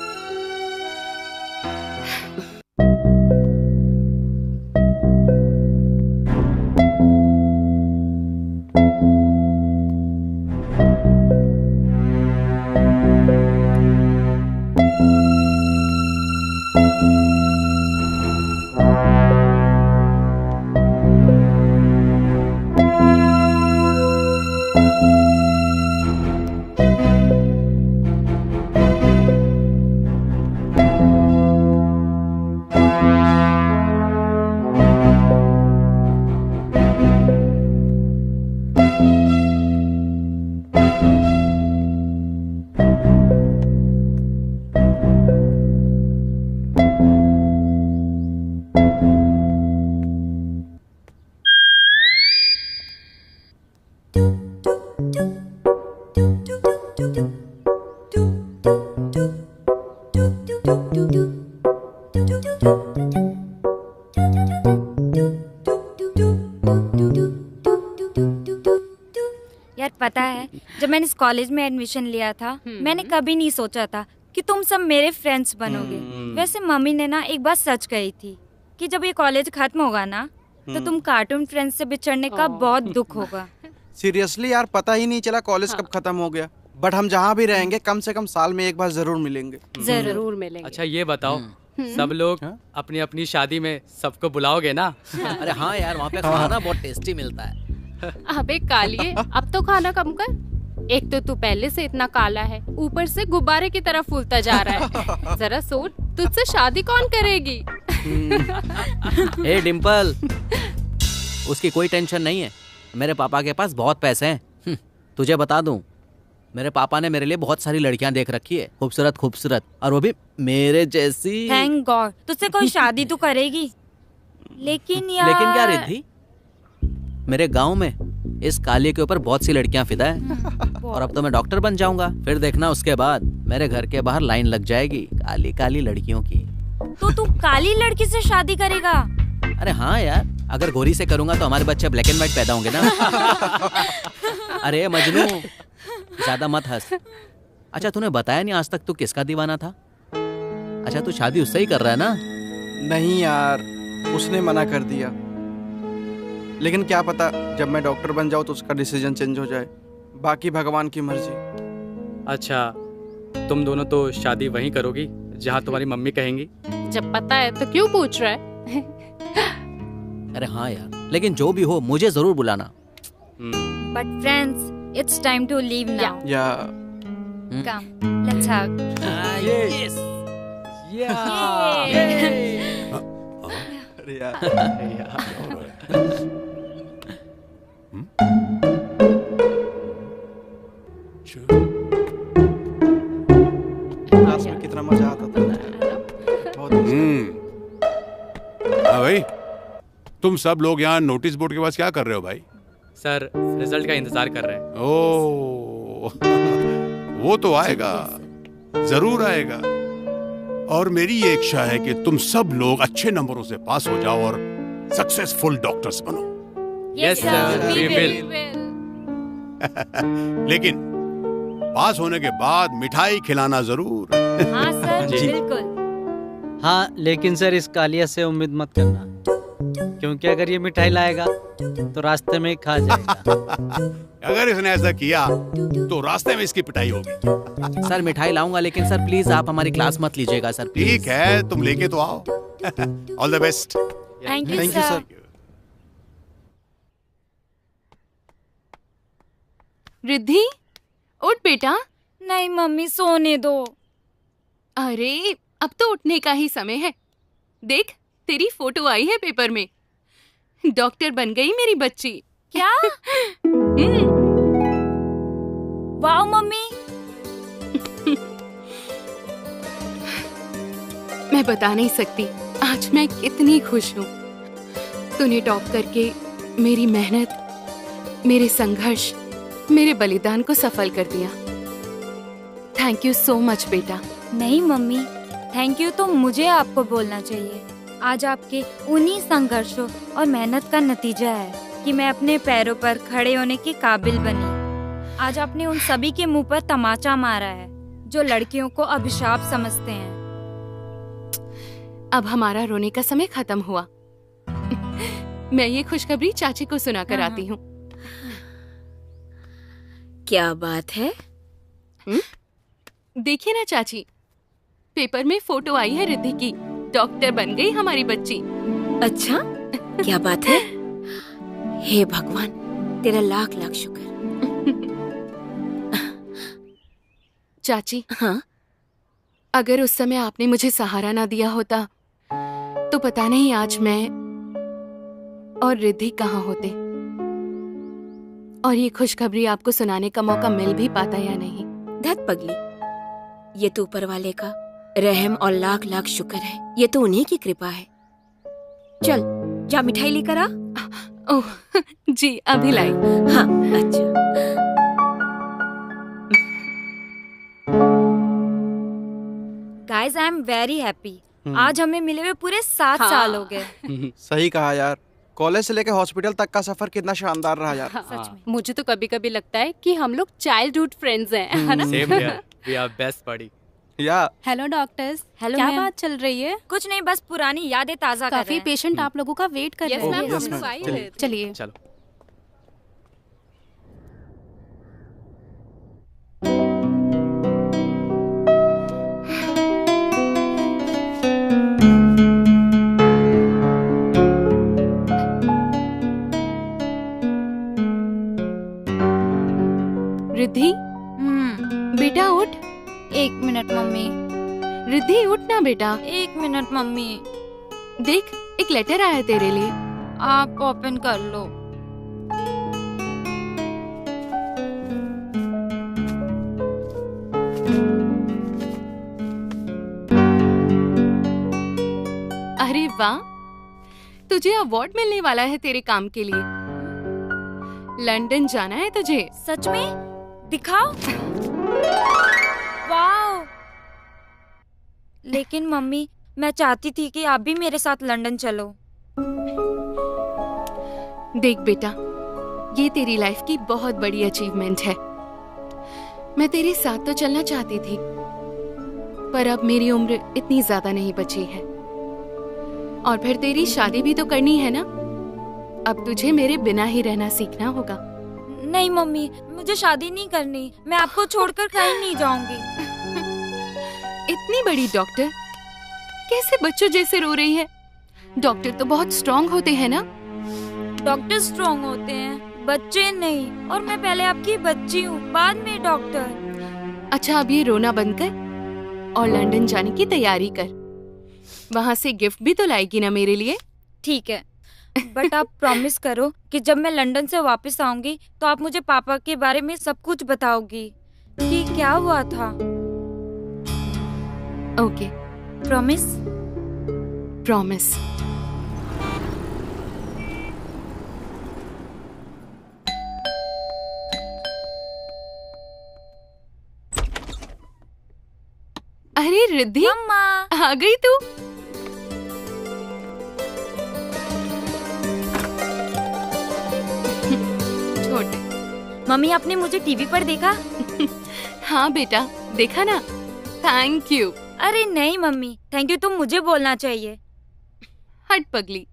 P: यार पता है, जब मैंने इस कॉलेज में एडमिशन लिया था, मैंने कभी नहीं सोचा था कि तुम सब मेरे फ्रेंड्स बनोगे। वैसे मम्मी ने ना एक बात सच कही थी कि जब ये कॉलेज खत्म होगा ना, तो तुम कार्टून फ्रेंड्स से बिछड़ने का बहुत दुख होगा।
N: सीरियसली यार, पता ही नहीं चला कॉलेज कब खत्म हो गया। बट हम जहाँ भी रहेंगे कम से कम साल में एक बार जरूर मिलेंगे।
I: जरूर मिलेंगे।
M: अच्छा ये बताओ, सब लोग अपनी अपनी शादी में सबको बुलाओगे ना?
J: अरे हाँ यार, वहाँ पे खाना बहुत टेस्टी मिलता है।
I: अबे कालिए, अब तो खाना कम कर। एक तो तू पहले से इतना काला है, ऊपर से गुब्बारे की तरह फूलता जा रहा है। जरा सोच, तुझसे शादी कौन करेगी?
J: ए डिम्पल, उसकी कोई टेंशन नहीं है। मेरे पापा के पास बहुत पैसे हैं। तुझे बता दूं, मेरे पापा ने मेरे लिए बहुत सारी लड़कियां देख रखी है, खूबसूरत खूबसूरत, और वो भी मेरे जैसी।
P: थैंक गॉड, तुझसे कोई शादी तो करेगी। लेकिन यार,
J: लेकिन क्या रिद्धि, मेरे गांव में इस काली के ऊपर बहुत सी लड़कियां फिदा है। और अब तो मैं डॉक्टर बन जाऊंगा, फिर देखना उसके बाद मेरे घर के बाहर लाइन लग जाएगी काली काली लड़कियों की।
P: तो तू काली लड़की से शादी करेगा?
J: अरे हाँ यार, अगर गोरी से करूंगा तो हमारे बच्चे ब्लैक एंड व्हाइट पैदा होंगे ना। अरे मजनू, ज्यादा मत हंस। अच्छा तूने बताया नहीं आज तक तू किसका दीवाना था? अच्छा तू शादी उससे ही कर रहा है ना?
N: नहीं यार, उसने मना कर दिया। लेकिन क्या पता जब मैं डॉक्टर बन जाऊँ तो उसका डिसीजन चेंज हो जाए। बाकी भगवान की मर्जी।
M: अच्छा, तुम दोनों तो शादी वहीं करोगी जहाँ तुम्हारी मम्मी कहेंगी?
I: जब पता है तो क्यों पूछ रहा है?
J: अरे हाँ यार, लेकिन जो भी हो मुझे जरूर बुलाना।
P: But friends, it's time to leave now.
N: Yeah.
P: Come, let's hug.
N: Yes.
P: Yeah.
N: अरे यार। क्लास में कितना मजा आता था।
L: हाँ भाई, तुम सब लोग यहाँ नोटिस बोर्ड के पास क्या कर रहे हो भाई?
M: सर, रिजल्ट का इंतजार कर रहे हैं।
L: ओह, वो तो आएगा, जरूर आएगा। और मेरी ये इच्छा है कि तुम सब लोग अच्छे नंबरों से पास हो जाओ और सक्सेसफुल डॉक्टर्स बनो।
M: Yes sir, we will.
L: लेकिन पास होने के बाद मिठाई खिलाना जरूर।
P: हाँ सर, बिल्कुल।
H: हाँ, लेकिन सर इस कालिया से उम्मीद मत करना, क्योंकि अगर ये मिठाई लाएगा तो रास्ते में ही खा जाएगा।
L: अगर इसने ऐसा किया तो रास्ते में इसकी पिटाई होगी।
J: सर मिठाई लाऊंगा, लेकिन सर प्लीज आप हमारी क्लास मत लीजिएगा सर।
L: ठीक है, तुम लेके तो आओ। All the best.
P: Thank you sir.
C: Riddhi, उठ बेटा।
P: नहीं मम्मी, सोने दो।
C: अरे अब तो उठने का ही समय है। देख, तेरी फोटो आई है पेपर में। डॉक्टर बन गई मेरी बच्ची।
P: क्या? वाह मम्मी।
C: मैं बता नहीं सकती आज मैं कितनी खुश हूँ। तूने टॉप करके मेरी मेहनत, मेरे संघर्ष, मेरे बलिदान को सफल कर दिया। थैंक यू सो मच बेटा।
P: नहीं मम्मी, थैंक यू तो मुझे आपको बोलना चाहिए। आज आपके उन्हीं संघर्षों और मेहनत का नतीजा है कि मैं अपने पैरों पर खड़े होने के काबिल बनी। आज आपने उन सभी के मुंह पर तमाचा मारा है जो लड़कियों को अभिशाप समझते हैं।
C: अब हमारा रोने का समय खत्म हुआ। मैं ये खुशखबरी चाची को सुनाकर आती हूँ।
G: क्या बात है?
C: देखिए ना चाची, पेपर में फोटो आई है रिद्धि की। डॉक्टर बन गई हमारी बच्ची।
G: अच्छा, क्या बात है? हे भगवान, तेरा लाख लाख शुक्र।
C: चाची,
G: हाँ?
C: अगर उस समय आपने मुझे सहारा ना दिया होता तो पता नहीं आज मैं और रिद्धि कहाँ होते, और ये खुशखबरी आपको सुनाने का मौका मिल भी पाता या नहीं।
G: धत पगली, ये तो ऊपर वाले का रहम और लाख लाख शुक्र है। ये तो उन्हीं की कृपा है। चल जा मिठाई लेकर आ।
C: ओह जी, अभी लाई।
G: हाँ अच्छा।
P: Guys, I am very happy. आज हमें मिले हुए पूरे 7 साल हो गए।
N: सही कहा यार, कॉलेज से लेकर हॉस्पिटल तक का सफर कितना शानदार रहा यार।
I: सच में। मुझे तो कभी कभी लगता है कि हम लोग चाइल्डहुड फ्रेंड्स हैं, है ना?
M: Same here, we are best buddy.
N: या
E: हेलो डॉक्टर्स।
P: हेलो
E: क्या
P: मैम।
E: बात चल रही है?
P: कुछ नहीं, बस पुरानी यादें ताजा कर रहे
E: काफी
P: हैं।
E: पेशेंट आप लोगों का वेट कर
I: Yes,
E: रहे
I: ma'am,
E: हैं।
I: हम लोग आए हुए थे।
E: चलिए।
M: चलो।
C: रिद्धि, बेटा उठ।
P: 1 मिनट मम्मी।
C: रिद्धि उठ ना बेटा।
P: 1 मिनट मम्मी।
C: देख, एक लेटर आया तेरे लिए।
P: आप ओपन कर लो।
C: अरे वाह, तुझे अवार्ड मिलने वाला है तेरे काम के लिए। लंदन जाना है तुझे।
P: सच में? दिखाओ। वाओ। लेकिन मम्मी, मैं चाहती थी कि आप भी मेरे साथ लंदन चलो।
C: देख बेटा, ये तेरी लाइफ की बहुत बड़ी अचीवमेंट है। मैं तेरे साथ तो चलना चाहती थी, पर अब मेरी उम्र इतनी ज्यादा नहीं बची है, और फिर तेरी शादी भी तो करनी है ना। अब तुझे मेरे बिना ही रहना सीखना होगा।
P: नहीं मम्मी, मुझे शादी नहीं करनी। मैं आपको छोड़कर कहीं नहीं जाऊंगी।
C: इतनी बड़ी डॉक्टर कैसे बच्चों जैसे रो रही है? डॉक्टर तो बहुत स्ट्रांग होते हैं ना।
P: डॉक्टर स्ट्रांग होते हैं, बच्चे नहीं। और मैं पहले आपकी बच्ची हूँ, बाद में डॉक्टर।
C: अच्छा, अब ये रोना बंद कर और लंदन जाने की तैयारी कर। वहाँ से गिफ्ट भी तो लाएगी ना मेरे लिए।
P: ठीक है, बट आप प्रॉमिस करो कि जब मैं लंदन से वापस आऊंगी तो आप मुझे पापा के बारे में सब कुछ बताओगी कि क्या हुआ था।
C: Okay,
P: promise?
C: प्रॉमिस। अरे रिद्धि, आ गई तू? छोटे।
P: मम्मी, आपने मुझे टीवी पर देखा?
C: हाँ बेटा, देखा ना। Thank you.
P: अरे नहीं मम्मी, थैंक यू तो मुझे बोलना चाहिए।
C: हट पगली,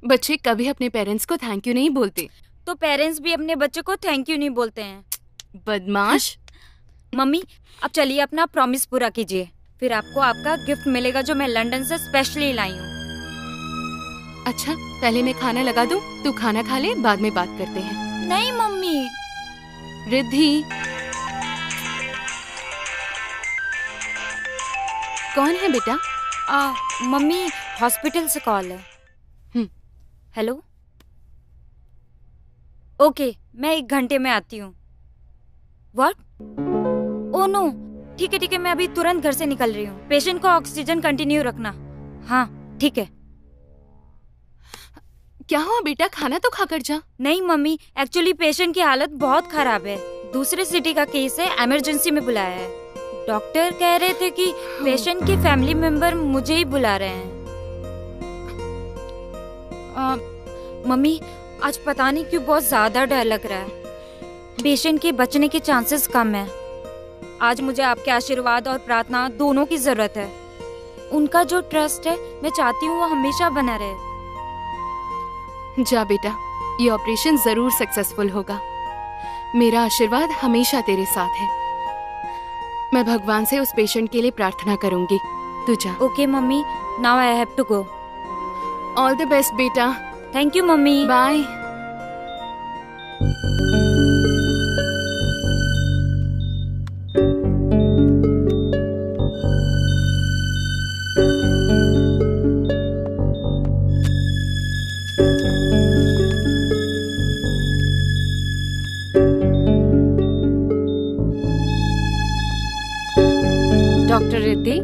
C: बच्चे कभी अपने पेरेंट्स को थैंक यू नहीं बोलते।
P: तो पेरेंट्स भी अपने बच्चे को थैंक यू नहीं बोलते हैं।
C: बदमाश।
P: मम्मी अब चलिए अपना प्रॉमिस पूरा कीजिए, फिर आपको आपका गिफ्ट मिलेगा जो मैं लंदन से स्पेशली लाई हूँ।
C: अच्छा पहले मैं खाना लगा दूं, तू खाना खा ले, बाद में बात करते हैं।
P: नहीं मम्मी।
C: रिद्धि। कौन है बेटा?
P: मम्मी हॉस्पिटल से कॉल है। हेलो। ओके मैं 1 घंटे में आती हूँ। व्हाट? ओह नो, ठीक है मैं अभी तुरंत घर से निकल रही हूँ। पेशेंट को ऑक्सीजन कंटिन्यू रखना। हाँ ठीक है।
C: क्या हुआ बेटा, खाना तो खाकर जा।
P: नहीं मम्मी, एक्चुअली पेशेंट की हालत बहुत खराब है, दूसरे सिटी का केस है, इमरजेंसी में बुलाया है। डॉक्टर कह रहे थे कि पेशेंट के फैमिली मेंबर मुझे ही बुला रहे हैं। मम्मी आज पता नहीं क्यों बहुत ज्यादा डर लग रहा है। पेशेंट के बचने के चांसेस कम है। आज मुझे आपके आशीर्वाद और प्रार्थना दोनों की जरूरत है। उनका जो ट्रस्ट है मैं चाहती हूँ वो हमेशा बना रहे।
C: जा बेटा, ये ऑपरेशन जरूर सक्सेसफुल होगा। मेरा आशीर्वाद हमेशा तेरे साथ है। मैं भगवान से उस पेशेंट के लिए प्रार्थना करूंगी। तू जा।
P: Okay mummy, now I have to go.
C: All the best बेटा।
P: Thank you mummy.
C: Bye.
I: Doctor Riddhi,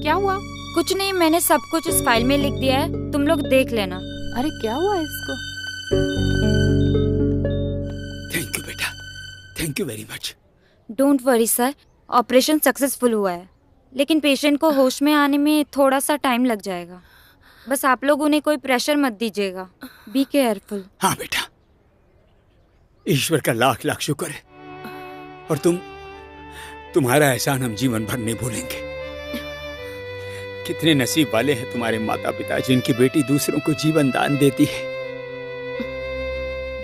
I: क्या हुआ?
P: कुछ नहीं, मैंने सब कुछ इस फाइल में लिख दिया है, तुम लोग देख लेना।
I: अरे क्या हुआ इसको?
F: थैंक यू बेटा, thank you very much.
P: Don't worry sir, operation successful हुआ है, लेकिन पेशेंट को होश में आने में थोड़ा सा टाइम लग जाएगा। बस आप लोग उन्हें कोई प्रेशर मत दीजिएगा। Be careful.
F: हाँ बेटा, ईश्वर का लाख लाख शुक्र है, और तुम्हारा एहसान हम जीवन भर नहीं भूलेंगे। कितने नसीब वाले हैं तुम्हारे माता पिता जिनकी बेटी दूसरों को जीवन दान देती है।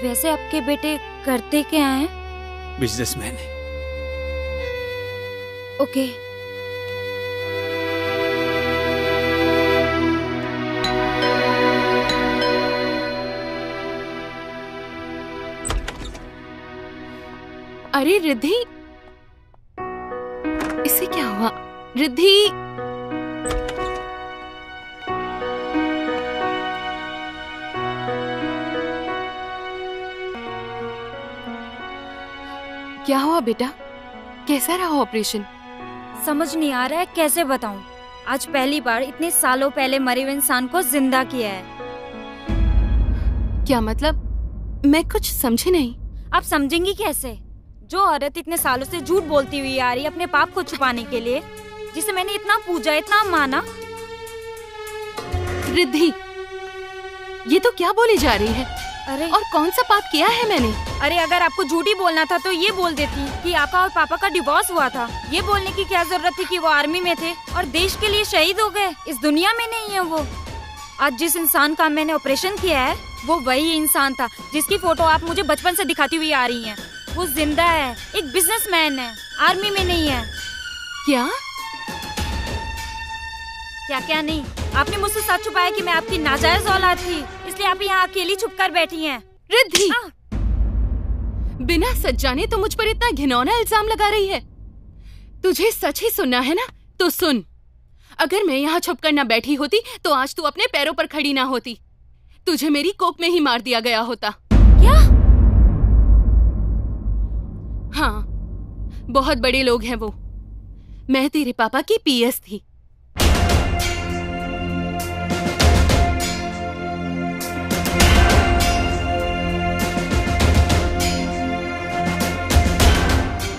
P: वैसे आपके बेटे करते क्या हैं?
F: बिजनेसमैन है।
P: ओके।
C: अरे रिद्धि, इसे क्या हुआ? रिद्धि, क्या हुआ बेटा? कैसा रहा ऑपरेशन?
P: समझ नहीं आ रहा है कैसे बताऊं। आज पहली बार इतने सालों पहले मरे हुए इंसान को जिंदा किया है।
C: क्या मतलब? मैं कुछ समझी नहीं।
P: आप समझेंगी कैसे? जो औरत इतने सालों से झूठ बोलती हुई आ रही है अपने पाप को छुपाने के लिए, जिसे मैंने इतना पूजा, इतना माना।
C: रिद्धि, ये तो क्या बोली जा रही है?
P: अरे
C: और कौन सा पाप किया है मैंने?
P: अरे अगर आपको झूठ ही बोलना था तो ये बोल देती कि आपका और पापा का डिवोर्स हुआ था। ये बोलने की क्या जरूरत थी कि वो आर्मी में थे और देश के लिए शहीद हो गए। इस दुनिया में नहीं है वो। आज जिस इंसान का मैंने ऑपरेशन किया है वो वही इंसान था जिसकी फोटो आप मुझे बचपन से दिखाती हुई आ रही हैं। वो जिंदा है, एक बिजनेसमैन है, आर्मी में नहीं है।
C: क्या
P: क्या क्या नहीं, आपने मुझसे सच छुपाया कि मैं आपकी नाजायज औलाद थी, इसलिए आप यहाँ अकेली छुप कर बैठी हैं।
C: रिद्धि, बिना सच जाने तो मुझ पर इतना घिनौना इल्जाम लगा रही है। तुझे सच ही सुनना है ना, तो सुन। अगर मैं यहाँ छुप कर न बैठी होती तो आज तू अपने पैरों पर खड़ी ना होती। तुझे मेरी कोख में ही मार दिया गया होता।
P: क्या?
C: हाँ, बहुत बड़े लोग हैं वो। मैं तेरे पापा की पीएस थी।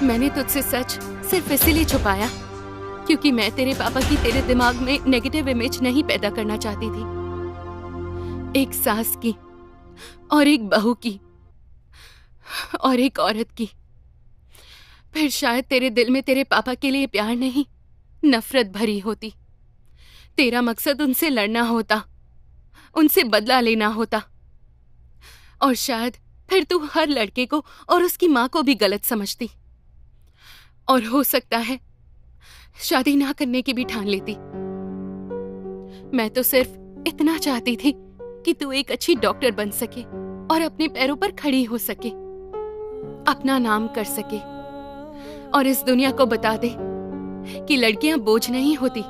C: मैंने तुझसे सच सिर्फ इसीलिए छुपाया क्योंकि मैं तेरे पापा की तेरे दिमाग में नेगेटिव इमेज नहीं पैदा करना चाहती थी। एक सास की और एक बहू की और एक औरत की। फिर शायद तेरे दिल में तेरे पापा के लिए प्यार नहीं, नफरत भरी होती। तेरा मकसद उनसे लड़ना होता, उनसे बदला लेना होता, और शायद फिर तू हर लड़के को और उसकी माँ को भी गलत समझती, और हो सकता है शादी ना करने की भी ठान लेती। मैं तो सिर्फ इतना चाहती थी कि तू एक अच्छी डॉक्टर बन सके और अपने पैरों पर खड़ी हो सके, अपना नाम कर सके, और इस दुनिया को बता दे कि लड़कियां बोझ नहीं होती।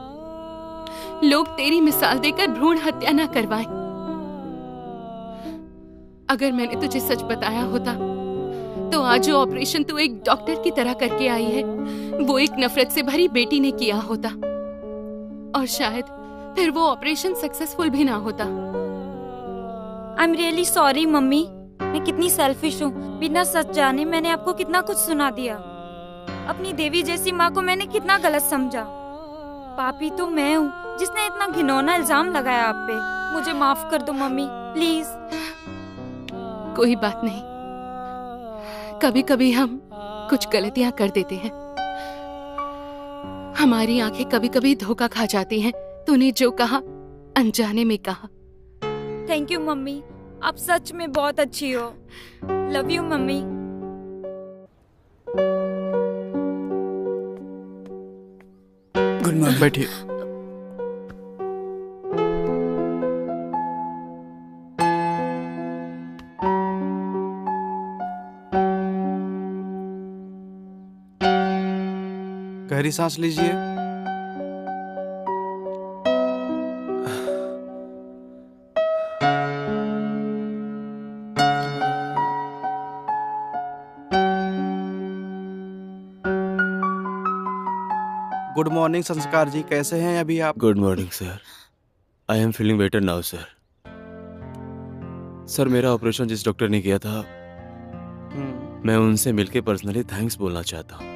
C: लोग तेरी मिसाल देकर भ्रूण हत्या ना करवाएं। अगर मैंने तुझे सच बताया होता तो आज जो ऑपरेशन तू एक डॉक्टर की तरह करके आई है वो एक नफरत से भरी बेटी ने किया होता, और शायद फिर वो ऑपरेशन सक्सेसफुल भी ना होता।
P: I am really sorry mummy, मैं कितनी सेल्फिश हूँ। बिना सच जाने मैंने आपको कितना कुछ सुना दिया। अपनी देवी जैसी माँ को मैंने कितना गलत समझा। पापी तो मैं हूँ जिसने इतना घिनौना इल्जाम लगाया आप पे। मुझे माफ कर दो मम्मी, प्लीज।
C: कोई बात नहीं, कभी कभी हम कुछ गलतियां कर देते हैं। हमारी आंखें कभी कभी धोखा खा जाती हैं। तूने जो कहा अनजाने में कहा।
P: थैंक यू मम्मी, आप सच में बहुत अच्छी हो। Love you mummy.
F: Good morning. बैठिए।
N: गहरी सांस लीजिए। गुड मॉर्निंग संस्कार जी, कैसे हैं अभी आप?
D: Good morning sir, I am feeling better now sir. Sir मेरा ऑपरेशन जिस डॉक्टर ने किया था मैं उनसे मिलके पर्सनली थैंक्स बोलना चाहता हूँ।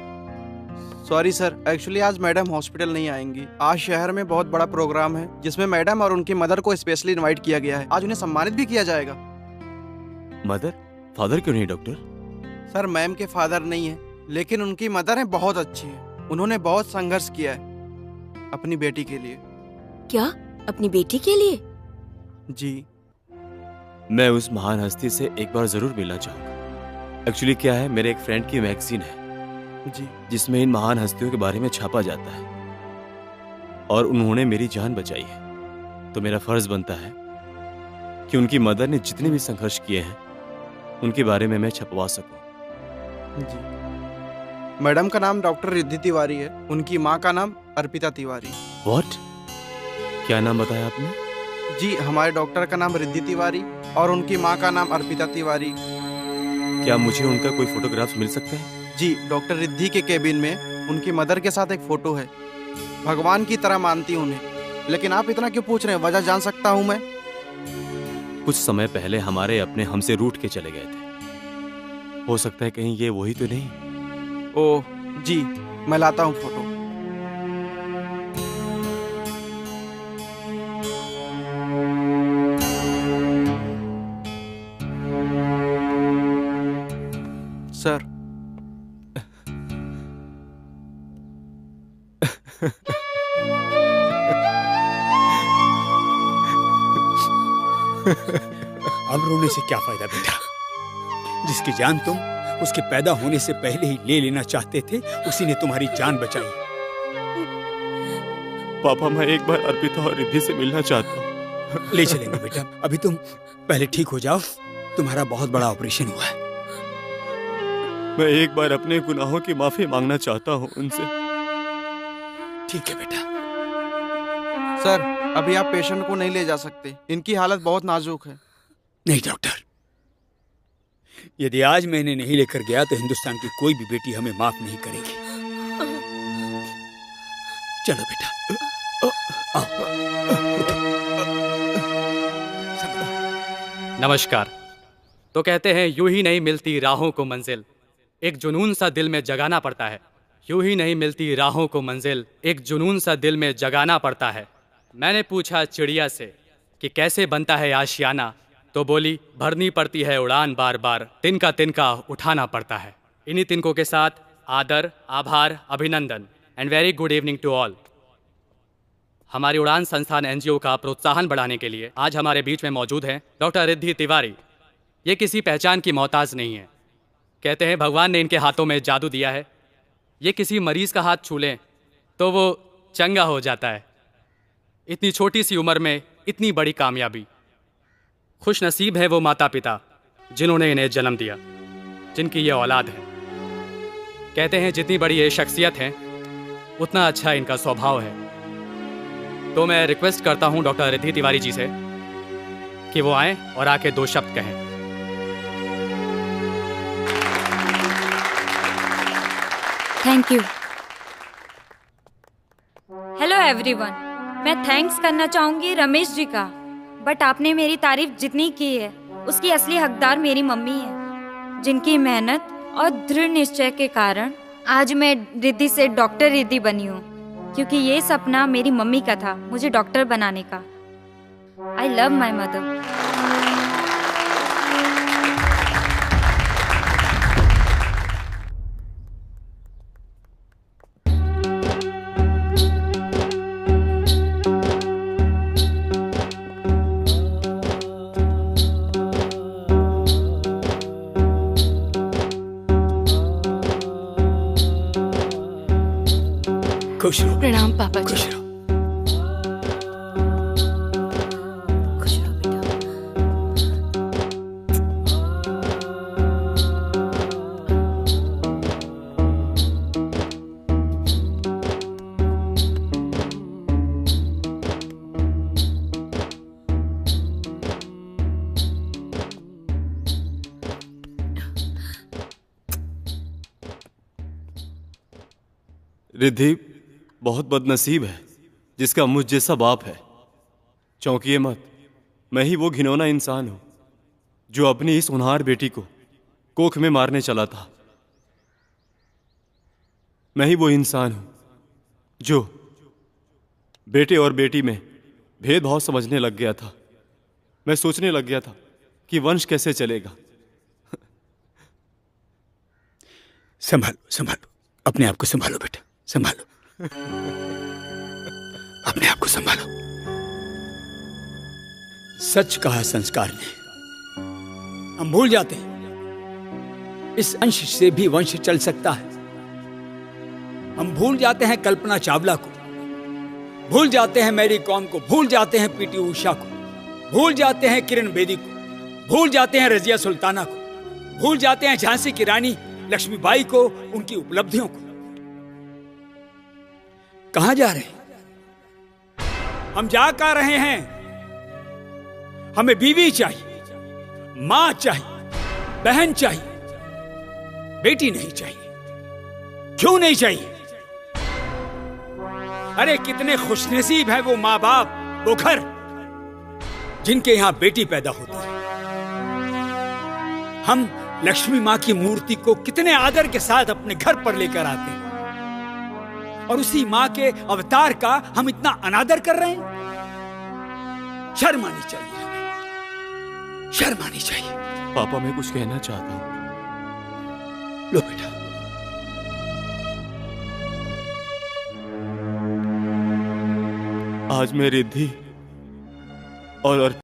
N: सॉरी सर, एक्चुअली आज मैडम हॉस्पिटल नहीं आएंगी। आज शहर में बहुत बड़ा प्रोग्राम है जिसमें मैडम और उनकी मदर को स्पेशली इनवाइट किया गया है। आज उन्हें सम्मानित भी किया जाएगा।
D: मदर? फादर क्यों नहीं डॉक्टर?
N: सर मैम के फादर नहीं है लेकिन उनकी मदर है, बहुत अच्छी है। उन्होंने बहुत संघर्ष किया है अपनी बेटी के लिए।
G: क्या? अपनी बेटी के लिए?
N: जी।
D: मैं उस महान हस्ती से एक बार जरूर मिलना चाहूंगा। एक्चुअली क्या है, मेरे एक फ्रेंड की मैगजीन है
N: जी,
D: जिसमें इन महान हस्तियों के बारे में छापा जाता है और उन्होंने मेरी जान बचाई है। तो मेरा फर्ज बनता है कि उनकी मदर ने जितने भी संघर्ष किए हैं उनके बारे में मैं छपवा सकूं।
N: जी। मैडम का नाम डॉक्टर रिद्धि तिवारी है, उनकी माँ का नाम अर्पिता तिवारी।
D: व्हाट? क्या नाम बताया आपने?
N: जी, हमारे डॉक्टर का नाम रिद्धि तिवारी और उनकी माँ का नाम अर्पिता तिवारी।
D: क्या मुझे उनका कोई फोटोग्राफ मिल सकता है?
N: जी, डॉक्टर रिद्धि के केबिन में उनकी मदर के साथ एक फोटो है। भगवान की तरह मानती हूँ उन्हें। लेकिन आप इतना क्यों पूछ रहे हैं, वजह जान सकता हूँ मैं?
D: कुछ समय पहले हमारे अपने हमसे रूठ के चले गए थे। हो सकता है कहीं ये वही तो नहीं?
N: ओह जी, मैं लाता हूँ फोटो। सर
F: अब रोने से क्या फायदा बेटा? जिसकी जान तुम उसके पैदा होने से पहले ही ले लेना चाहते थे, उसी ने तुम्हारी जान बचाई।
D: पापा, मैं एक बार अर्पिता और रिद्धि से मिलना चाहता हूँ।
F: ले चलेंगे बेटा, अभी तुम पहले ठीक हो जाओ। तुम्हारा बहुत बड़ा ऑपरेशन हुआ है।
D: मैं एक बार अपने गुनाहों की माफी मांगना चाहता हूँ उनसे।
F: ठीक है बेटा।
N: सर, अभी आप पेशेंट को नहीं ले जा सकते, इनकी हालत बहुत नाजुक है।
F: नहीं डॉक्टर, यदि आज मैं इन्हें नहीं लेकर गया तो हिंदुस्तान की कोई भी बेटी हमें माफ नहीं करेगी। चलो बेटा।
M: नमस्कार। तो कहते हैं यूं ही नहीं मिलती राहों को मंजिल, एक जुनून सा दिल में जगाना पड़ता है। यूं ही नहीं मिलती राहों को मंजिल, एक जुनून सा दिल में जगाना पड़ता है। मैंने पूछा चिड़िया से कि कैसे बनता है आशियाना, तो बोली भरनी पड़ती है उड़ान, बार बार तिनका तिनका उठाना पड़ता है। इन्हीं तिनकों के साथ आदर, आभार, अभिनंदन and very good evening to all. हमारी उड़ान संस्थान एनजीओ का प्रोत्साहन बढ़ाने के लिए आज हमारे बीच में मौजूद हैं डॉक्टर रिद्धि तिवारी। ये किसी पहचान की मोहताज नहीं है। कहते हैं भगवान ने इनके हाथों में जादू दिया है। ये किसी मरीज का हाथ छू लें तो वो चंगा हो जाता है। इतनी छोटी सी उम्र में इतनी बड़ी कामयाबी। खुश नसीब है वो माता पिता जिन्होंने इन्हें जन्म दिया, जिनकी ये औलाद है। कहते हैं जितनी बड़ी ये शख्सियत है उतना अच्छा इनका स्वभाव है। तो मैं रिक्वेस्ट करता हूं डॉक्टर रिद्धि तिवारी जी से कि वो आएं और आके 2 शब्द कहें।
P: Thank you. हेलो एवरीवन, मैं थैंक्स करना चाहूंगी रमेश जी का, बट आपने मेरी तारीफ जितनी की है उसकी असली हकदार मेरी मम्मी है, जिनकी मेहनत और दृढ़ निश्चय के कारण आज मैं रिद्धि से डॉक्टर रिद्धि बनी हूँ, क्योंकि ये सपना मेरी मम्मी का था, मुझे डॉक्टर बनाने का। I love my mother.
F: खुश रहो।
C: प्रणाम पापा जी।
F: खुश रहो।
D: रिद्धि बहुत बदनसीब है जिसका मुझ जैसा बाप है। चौंकिए मत, मैं ही वो घिनौना इंसान हूं जो अपनी इस होनहार बेटी को कोख में मारने चला था। मैं ही वो इंसान हूं जो बेटे और बेटी में भेदभाव समझने लग गया था। मैं सोचने लग गया था कि वंश कैसे चलेगा।
F: संभालो संभालो, अपने आप को संभालो बेटा, संभालो। अपने आप को संभालो। सच कहा संस्कार ने। हम भूल जाते हैं इस अंश से भी वंश चल सकता है। हम भूल जाते हैं कल्पना चावला को, भूल जाते हैं मैरी कॉम को, भूल जाते हैं पीटी उषा को, भूल जाते हैं किरण बेदी को, भूल जाते हैं रजिया सुल्ताना को, भूल जाते हैं झांसी की रानी लक्ष्मीबाई को, उनकी उपलब्धियों को। कहां जा रहे हैं हम? जा कर रहे हैं। हमें बीवी चाहिए, मां चाहिए, बहन चाहिए, बेटी नहीं चाहिए। क्यों नहीं चाहिए? अरे कितने खुशनसीब है वो माँ बाप, वो घर जिनके यहां बेटी पैदा होती है। हम लक्ष्मी माँ की मूर्ति को कितने आदर के साथ अपने घर पर लेकर आते हैं, और उसी माँ के अवतार का हम इतना अनादर कर रहे हैं। शर्म आनी चाहिए हमें, शर्म आनी चाहिए।
D: पापा, मैं कुछ कहना चाहता हूं।
F: लो बेटा।
D: आज मैं रिद्धि और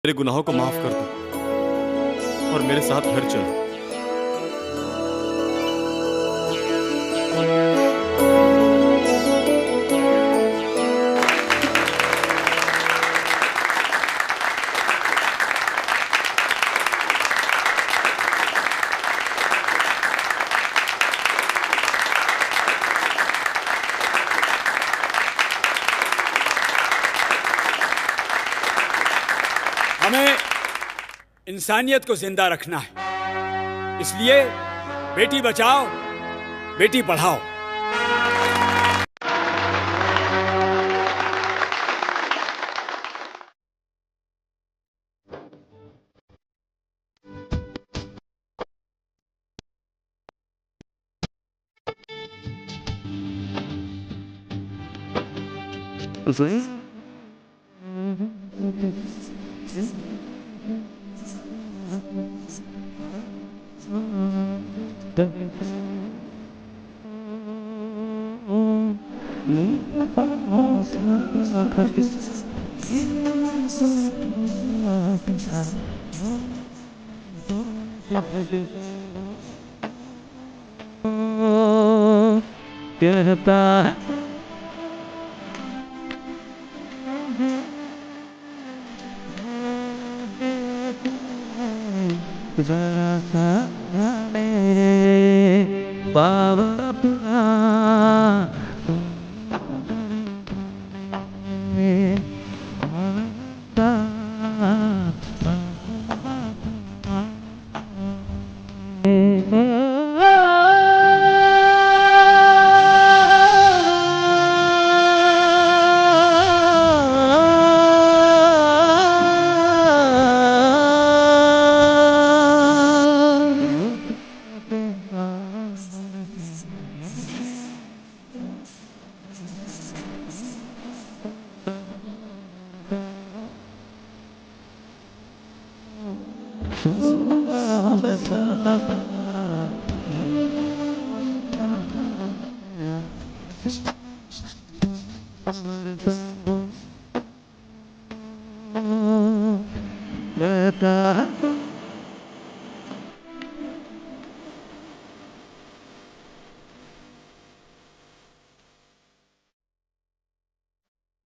D: मेरे गुनाहों को माफ कर दो और मेरे साथ घर चलो।
F: इंसानियत को जिंदा रखना है। इसलिए बेटी बचाओ, बेटी पढ़ाओ।
O: कहता है जरा सा बाबा कहता